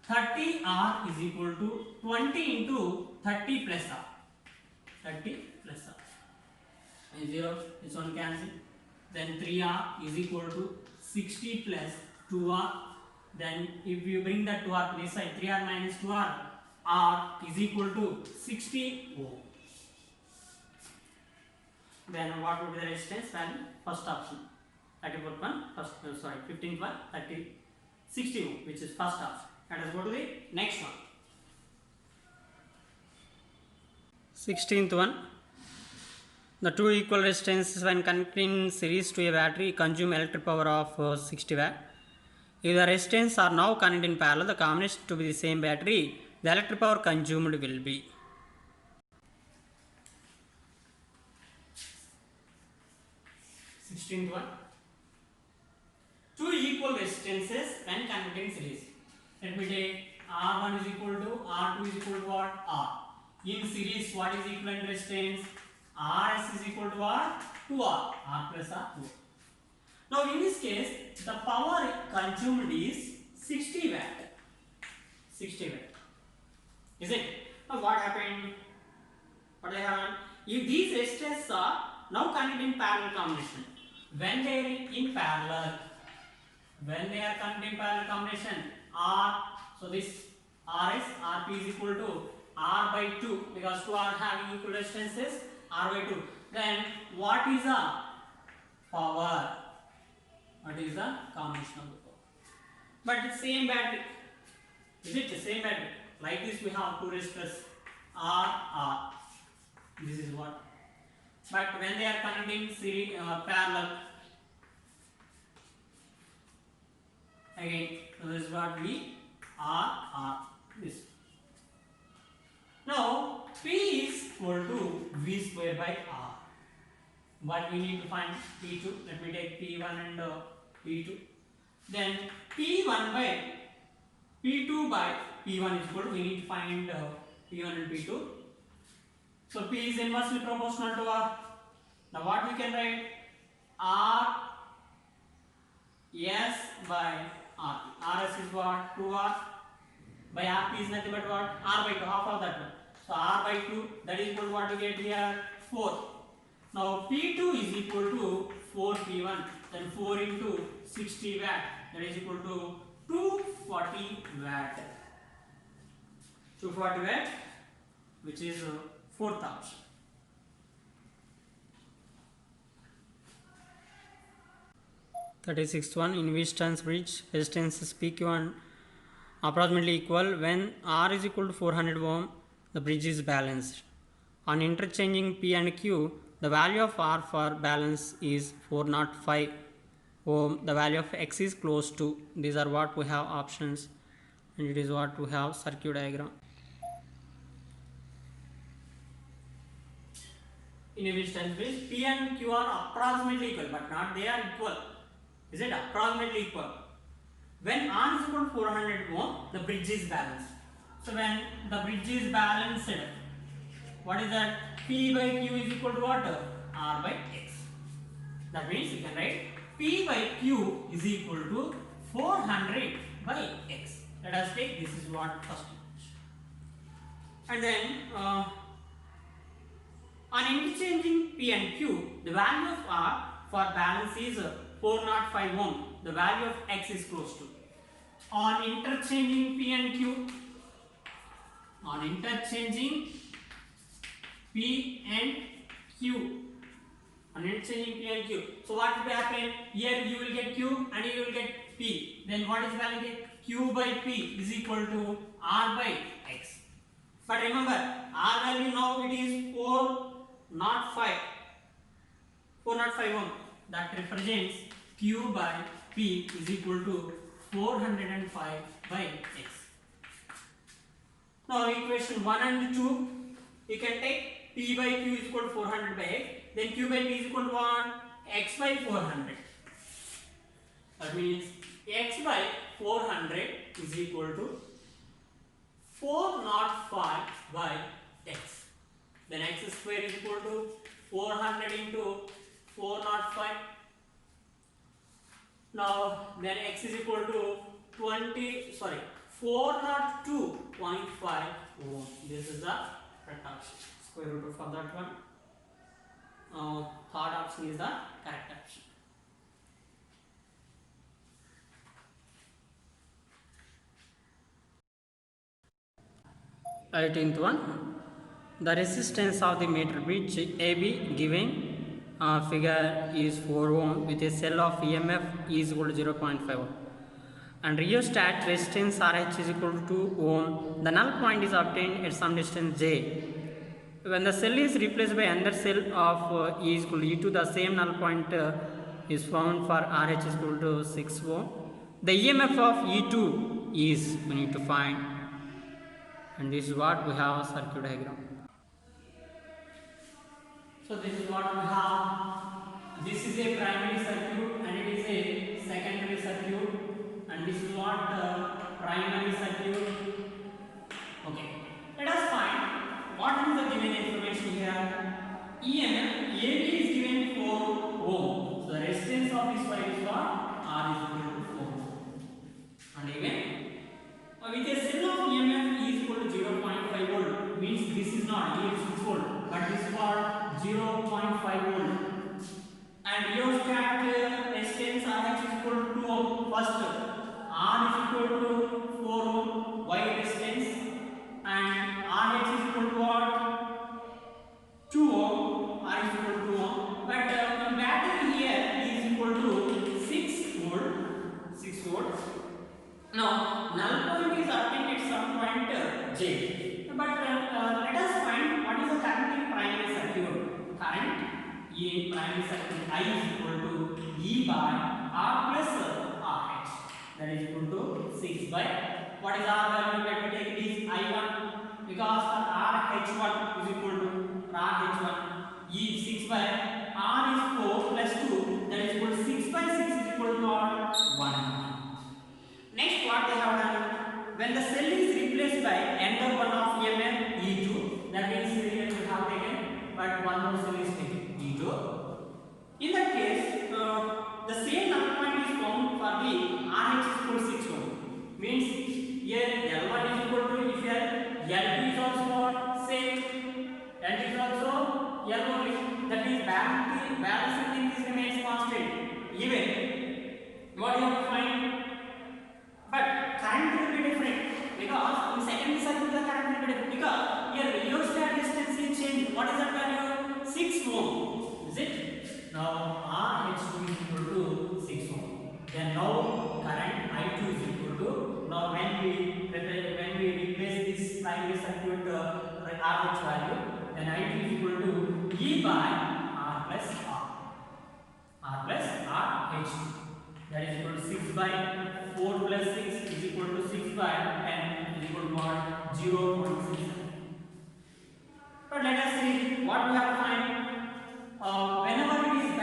30R is equal to 20 into 30 plus R. 30 plus R. And 0, this one cancel. Then 3R is equal to 60 plus 2R. Then if you bring that 2R to this side, 3R minus 2R, R is equal to 60 ohm. Then what would be the resistance value? First option. 34th one, 15th one, 60 ohm, which is first option. Let us go to the next one. 16th one. The two equal resistances when connected in series to a battery consume electric power of 60 watt. If the resistance are now connected in parallel, the combination to be the same battery, the electric power consumed will be. Sixteenth one. Two equal resistances when connected in series. Let me take R1 is equal to R2 is equal to what? R. In series, what is equivalent resistance? Rs is equal to what? 2R. R plus R 2. Now in this case, the power consumed is 60 watt. 60 watt. Is it? Now what happened? What happened? If these resistors are now connected in parallel combination, when they are in parallel, when they are connected in parallel combination, R, so this Rs, Rp is equal to R by 2 because 2 are having equal resistances, R by 2. Then what is the power? What is the combination of the power? But it's same battery. Is it the same battery? Like this we have two resistors R. This is what. But when they are connected in series parallel, again, so this is what we R. This. Now P is equal to V square by R. But we need to find P2. Let me take P1 and P2. Then P1 by P2 by P1 is equal to, we need to find P1 and P2. So P is inversely proportional to R. Now what we can write? R S by R. Rs is what? 2R by Rp is nothing but what? R by 2, half of that one. So R by 2, that is equal to what we get here? 4. Now P2 is equal to 4 P1, then 4 into 60 watt, that is equal to 240 watt. 240 watt, which is fourth option. That is 6th one. In which turns bridge resistances PQ1 approximately equal when R is equal to 400 ohm, the bridge is balanced. On interchanging P and Q, the value of R for balance is 405 ohm. The value of X is close to. These are what we have options, and it is what we have circuit diagram. In a resistance bridge, P and Q are approximately equal, but not they are equal. Is it approximately equal? When R is equal to 400 ohm, the bridge is balanced. So when the bridge is balanced, what is that? P by Q is equal to what? R by X. That means you can write P by Q is equal to 400 by X. Let us take this is what first equation. And then on interchanging P and Q, the value of R for balance is 405 ohm. The value of X is close to. On interchanging P and Q, on interchanging P and Q, on interchanging P and Q. So what will happen? Here you will get Q and you will get P. Then what is the value? Q by P is equal to R by X. But remember, R value now it is 405 ohm. That represents Q by P is equal to 405 by X. Now equation 1 and 2, you can take P by Q is equal to 400 by X, then Q by P is equal to 1, X by 400. That means X by 400 is equal to 405 by X. Then X square is equal to 400 into 405. Now then X is equal to 402.5 ohm. This is the correct option. Square root of that one. Third option is the correct option. Eighteenth one. The resistance of the meter bridge AB given figure is 4 ohm with a cell of EMF is equal to 0.5 ohm. And rheostat resistance RH is equal to 2 ohm. The null point is obtained at some distance J. When the cell is replaced by another cell of E is equal to E2, the same null point is found for RH is equal to 6 ohm. The EMF of E2 is we need to find, and this is what we have a circuit diagram. So this is what we have. This is a primary circuit and it is a secondary circuit, and this is what primary circuit. Okay, let us find what is the given information here. EMF AB is given 4 ohm. So the resistance of this wire is what? R is equal to 4 ohm. And again, with a cell of EMF is equal to 0.5 volt, means this is not here 6 volt, but this is for 0.5 volt. And rheostat resistance RH is equal to 2 ohm. First, R is equal to 4 ohm wire resistance, and RH is equal to what? 2 ohm. R is equal to 2 ohm. But the battery here is equal to 6 volt. 6 volts. Now, null point is obtained at some point J. But let us find what is the current in primary circuit. Current in primary circuit I is equal to E by R plus RH. That is equal to 6 by, what is R value? Let me take this I1, because RH1 is equal to RH1 E 6 by R is 4 plus 2, that is equal to 6 by 6 is equal to 1. Next, what they have done, when the cell is replaced by another one of EMF E2, that means here we have taken, but one more cell is taken E2. In that case, the same null point is found for the RH is equal to 6 ohm. Means here L1 is equal to, if here L2 is also same, L is also L only. That means balancing things remains constant. Even what you have to find. But current will be different, because in secondary circuit the current will be different, because here rheostat resistance is changed. What is that value? 6 ohm. Is it? Now RH2 is equal to 6 ohm. Then now current I2 is equal to, now when we replace this primary circuit RH value, then I2 is equal to E by R plus RH2. That is equal to 6 by 4 plus 6 is equal to 6 by 10 is equal to what? 0.67. But let us see what we have to find. Whenever it is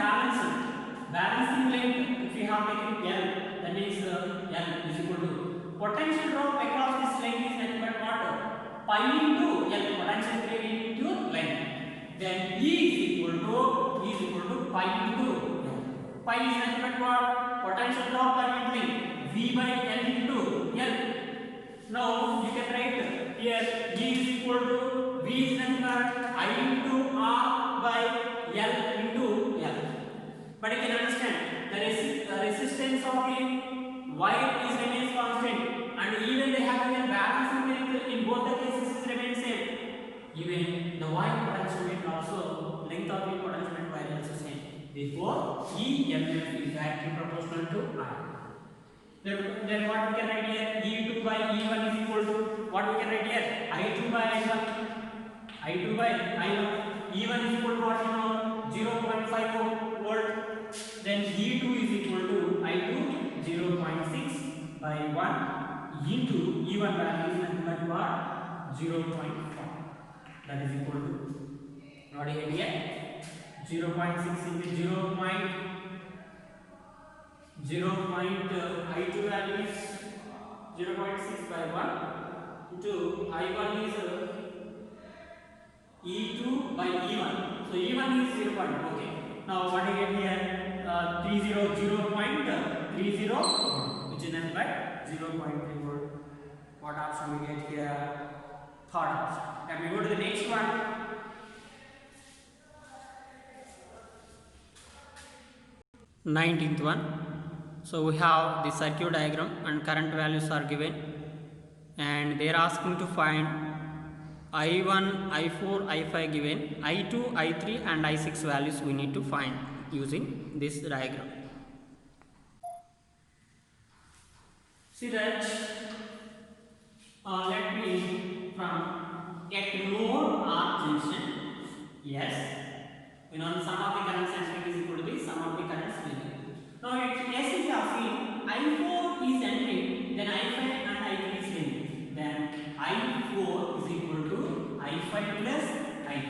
balancing length, if we have taken L, that means L is equal to potential drop across this length is nothing but what? Pi into L, potential gradient into length. Then E is equal to pi into L. Pi is nothing but what? Potential drop per unit length, V by L into L. Now you can write here E is equal to, V is nothing but I into R by L into L. But you can understand the resistance of the wire is remains constant, and even they have a balancing length in both the cases is remains same. Even the wire potentiometer also, length of the potentiometer wire is also same. Therefore, EMF is directly proportional to I. Then what we can write here? E2 by E1 is equal to, what we can write here? I2 by I1. I2 by I1. E1 is equal to what you know? 0.5 volt. Then E2 is equal to I2 0.6 by 1 into E1 value is nothing but what? 0.5. That is equal to, what is it here? 0.6 into 0.I2 value is 0.6 by 1 into I1 is E2 by E1. So E1 is 0. Okay. Now what do you get here? 0.30, which is nothing but 0.3 volt. What option we get here? Third option. And we go to the next one. 19th one. So we have the circuit diagram and current values are given, and they are asking to find I1, I4, I5 given, I2, I3 and I6 values we need to find using this diagram. See that, let me from at node or junction, yes, we know sum of the current entering is equal to the sum of the currents leaving. Now if S is asking I4 is entering, then I5 and I3 is leaving, then I4 is equal to I5 plus I3.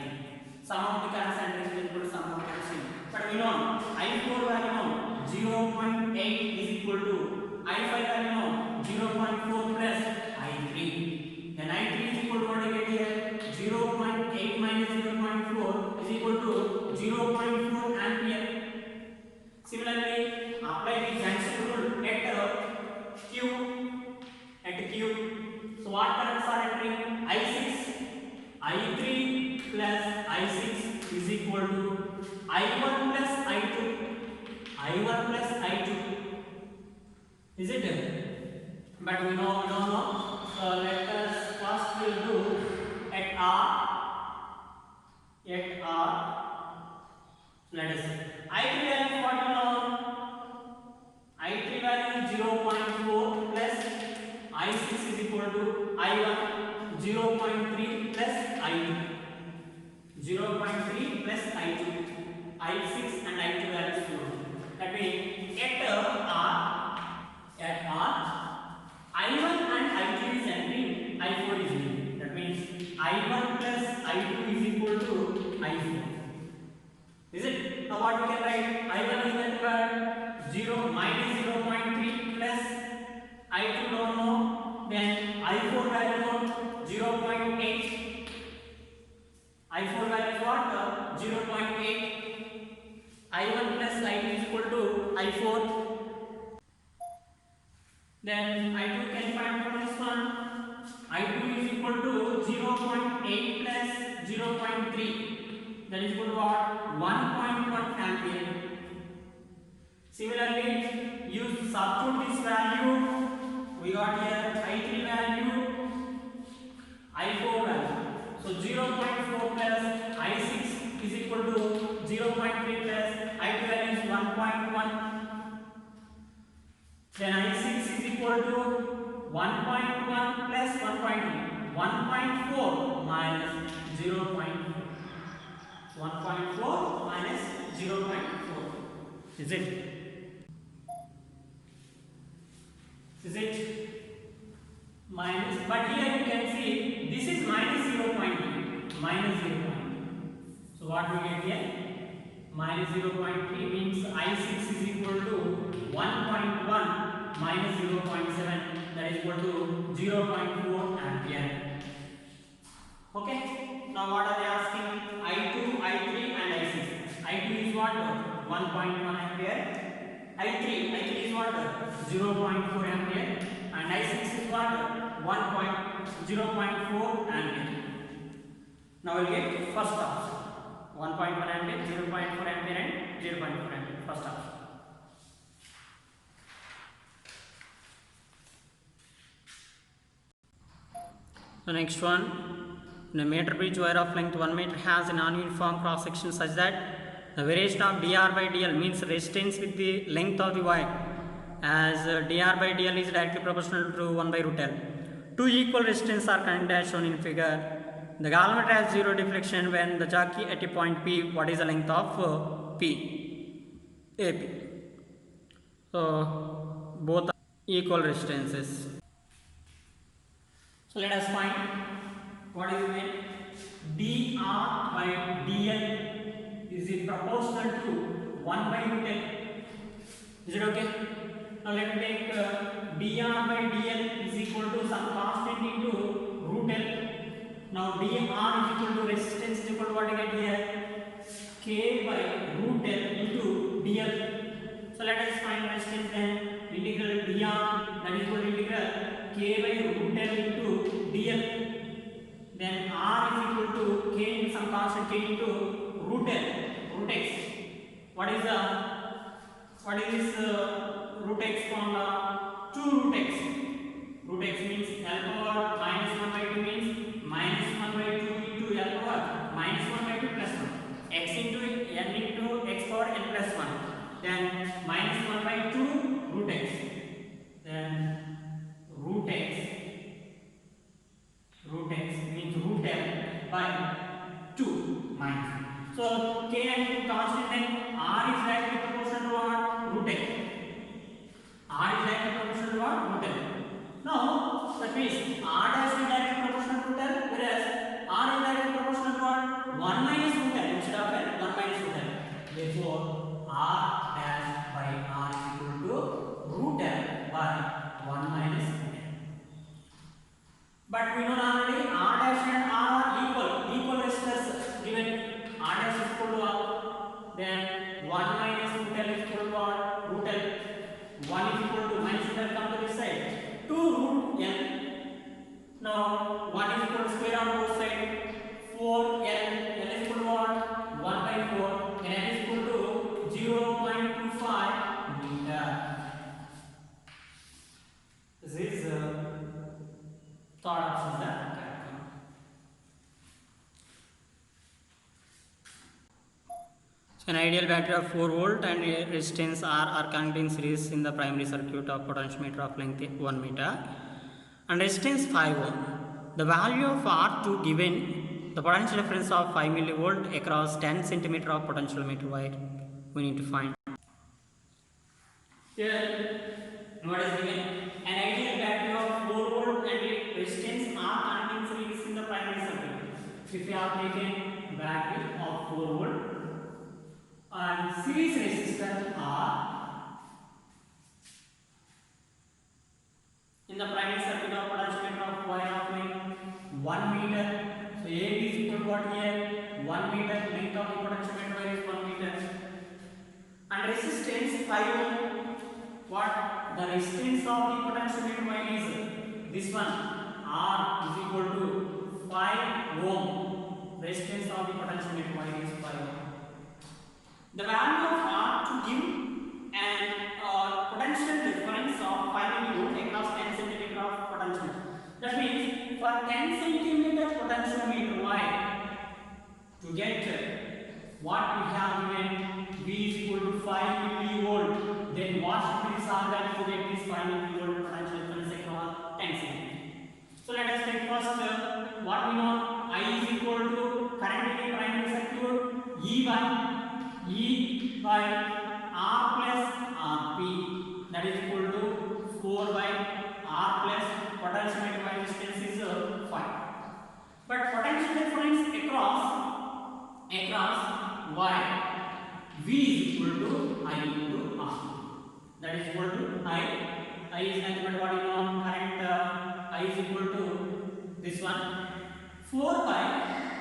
Sum of the current entering is equal to sum of the currents leaving. But we know I4 value 0.8 is equal to I5 value 0.4 plus I3. Then I3 is equal to what I get here? 0.8 minus 0.4 is equal to 0.4 ampere. Similarly, apply the junction rule at Q. So what currents are entering? I6, I3 plus I6 is equal to I1 plus I2. I1 plus I2. Is it? But we don't know. So let us first will do at R. Let us see. I3 value what we know? I3 value is 0.4 plus I6 is equal to I1 0.3 plus I2. 0.3 plus I2. I6 and I2 values given. That means at R, I1 and I2 is entering, I4 is leaving. That means I1 plus I2 is equal to I4. Is it? Now what we can write? I1 is nothing but 0 minus 0.3 plus I2 don't know. Then I4 value 0.8. I4 value is what? 0.8. I1 plus I2 is equal to I4. Then I2 can find from this one. I2 is equal to 0.8 plus 0.3. That is equal to what? 1.1 ampere. Similarly, you substitute this value. We got here I3 value, I4 value. So 0.4 plus I6 is equal to 0.3 plus I2 value is 1.1. Then I6 is equal to 1.1 plus 1.3. 1.4 minus 0.4. 1.4 minus 0.4. Is it? Is it? Minus, but here you can see this is minus 0.3. Minus 0.3. So what we get here? Minus 0.3 means I6 is equal to 1.1 minus 0.7, that is equal to 0.4 ampere. Okay. Now what are they asking? I2, I3 and I6. I2 is what? 1.1 ampere. I3 is what? 0.4 ampere. And I6 is what? 0.4 ampere. Now we'll get first option. 1.1 ampere, 0.4 ampere and 0.4 ampere. First option. The next one, the meter bridge wire of length 1 meter has a non-uniform cross section such that the variation of dr by dl means resistance with the length of the wire, as dr by dl is directly proportional to 1 by root L. Two equal resistance are connected as shown in figure. The galvanometer has zero deflection when the jockey at a point P. What is the length of P? AP. So both are equal resistances. So let us find what is given. dr by dl is proportional to 1 by root l. Is it okay? Now let me take dr by dl is equal to some constant into root l. Now dr is equal to resistance is equal to what I get here? K by root l into dl. So let us find resistance then. Integral dr that is equal to integral k by root l into dl. Then r is equal to k into some constant k into root l, root x. What is this root x formula? 2 root x. Root x means l power minus 1 by 2 means minus 1 by 2 into l power minus 1 by 2 plus 1. X into n into x power n plus 1. Then minus 1 by 2 root x. Then root x means root l by 2 minus. So k and constant, then r is directly proportional to what? Root x. R is directly proportional to what? Root l. Now that means r dash is directly proportional to root l, whereas r is directly proportional to what? 1 minus root l instead of l, 1 minus root l. Therefore r dash by r is equal to root l by 1 minus root l. But we know already r dash and r are equal resistors given. R dash is equal to r, then 1 minus root l is equal to r, root l. 1 is equal to minus root l, come to this side, 2 root l. Now 1 is equal to square on both sides, 4 l, l is equal to what? 1 by 4, and l is equal to 0.25 meter. This is third option is the correct one. So an ideal battery of 4 volt and resistance R are connected in series in the primary circuit of potentiometer of length 1 meter and resistance 5 ohm. The value of R2 given the potential difference of 5 millivolt across 10 centimeter of potentiometer wire we need to find. Here what is given? An ideal battery of 4 volt and resistance R connected in series in the primary circuit. If we have taken battery of 4 volt and series resistance R in the primary circuit of potentiometer of wire of length 1 meter. So AB is equal to what here? 1 meter. Length of the potentiometer wire is 1 meter. And resistance 5 ohm. What? The resistance of the potentiometer wire is this one. R is equal to 5 ohm. Resistance of the potentiometer wire is 5 ohm. The value of R to give an potential difference of 5 millivolt across 10 centimeter of potentiometer. That means for 10 centimeter potentiometer wire, to get what we have given V is equal to 5 millivolt, then what should be the solvent to get this 5 millivolt potential difference across 10 centimeter. So let us take first what we know. I is equal to current in primary circuit E by R plus RP, that is equal to 4 by R plus potentiometer by resistance is 5. But potential difference across wire V is equal to I into R. That is equal to I is nothing but what you know, current I is equal to this one 4 by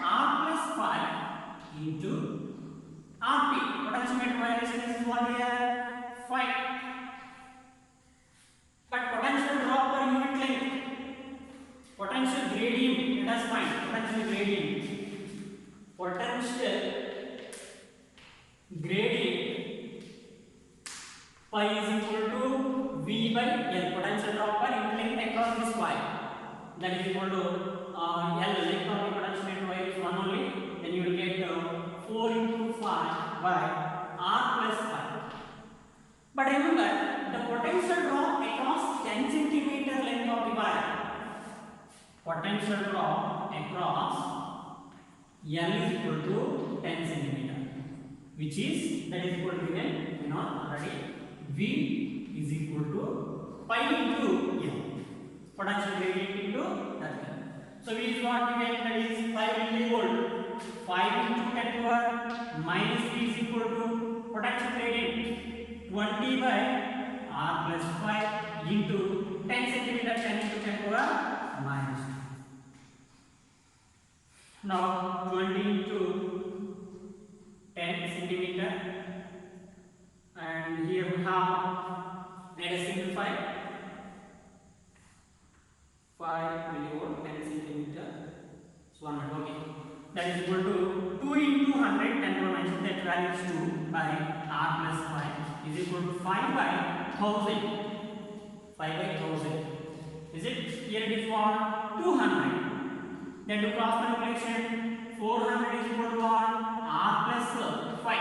R plus 5 into RP. Potentiometer by resistance is what here? 5. But potential drop per unit length, potential gradient, let us find potential gradient. Potential gradient pi is equal to V by L. Potential drop per unit length across this wire, that is equal to L. Length of the potentiometer wire is 1 only. Then you will get 4 into 5 by R plus 5. But remember, the potential drop across 10 centimeter length of the wire, potential drop across L is equal to 10 centimeter, which is that is equal to given we know already V is equal to pi into L. Potential gradient into that current. So V is what we get, that is 5 millivolt. 5 into 10 power minus V is equal to potential gradient 20 by R plus 5 into 10 centimeter 10 into 10 power minus 2. Now 20 into 10 centimeter, and here we have, let us simplify, 5 millivolt 10 centimeter, so 100, okay. That is equal to 2 into 100, 10 power minus 2, that value is 2 by R plus 5 is equal to 5 by 1000. 5 by 1000. Is it? Here it is for 200. Then to cross multiplication, 400 is equal to what? R plus 5.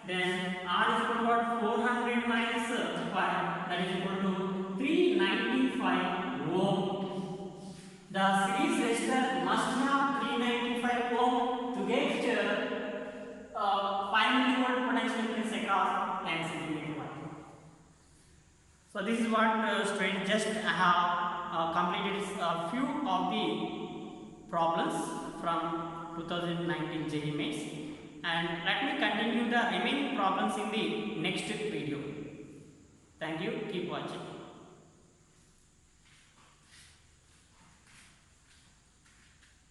Then R is equal to what? 400 minus 5. That is equal to 395 ohm. The series resistor must have 395 ohm to get 5 millivolt potential difference across 10 centimeter. So this is what students, just I have completed a few of the problems from 2019 JEE Mains, and let me continue the remaining problems in the next video. Thank you. Keep watching.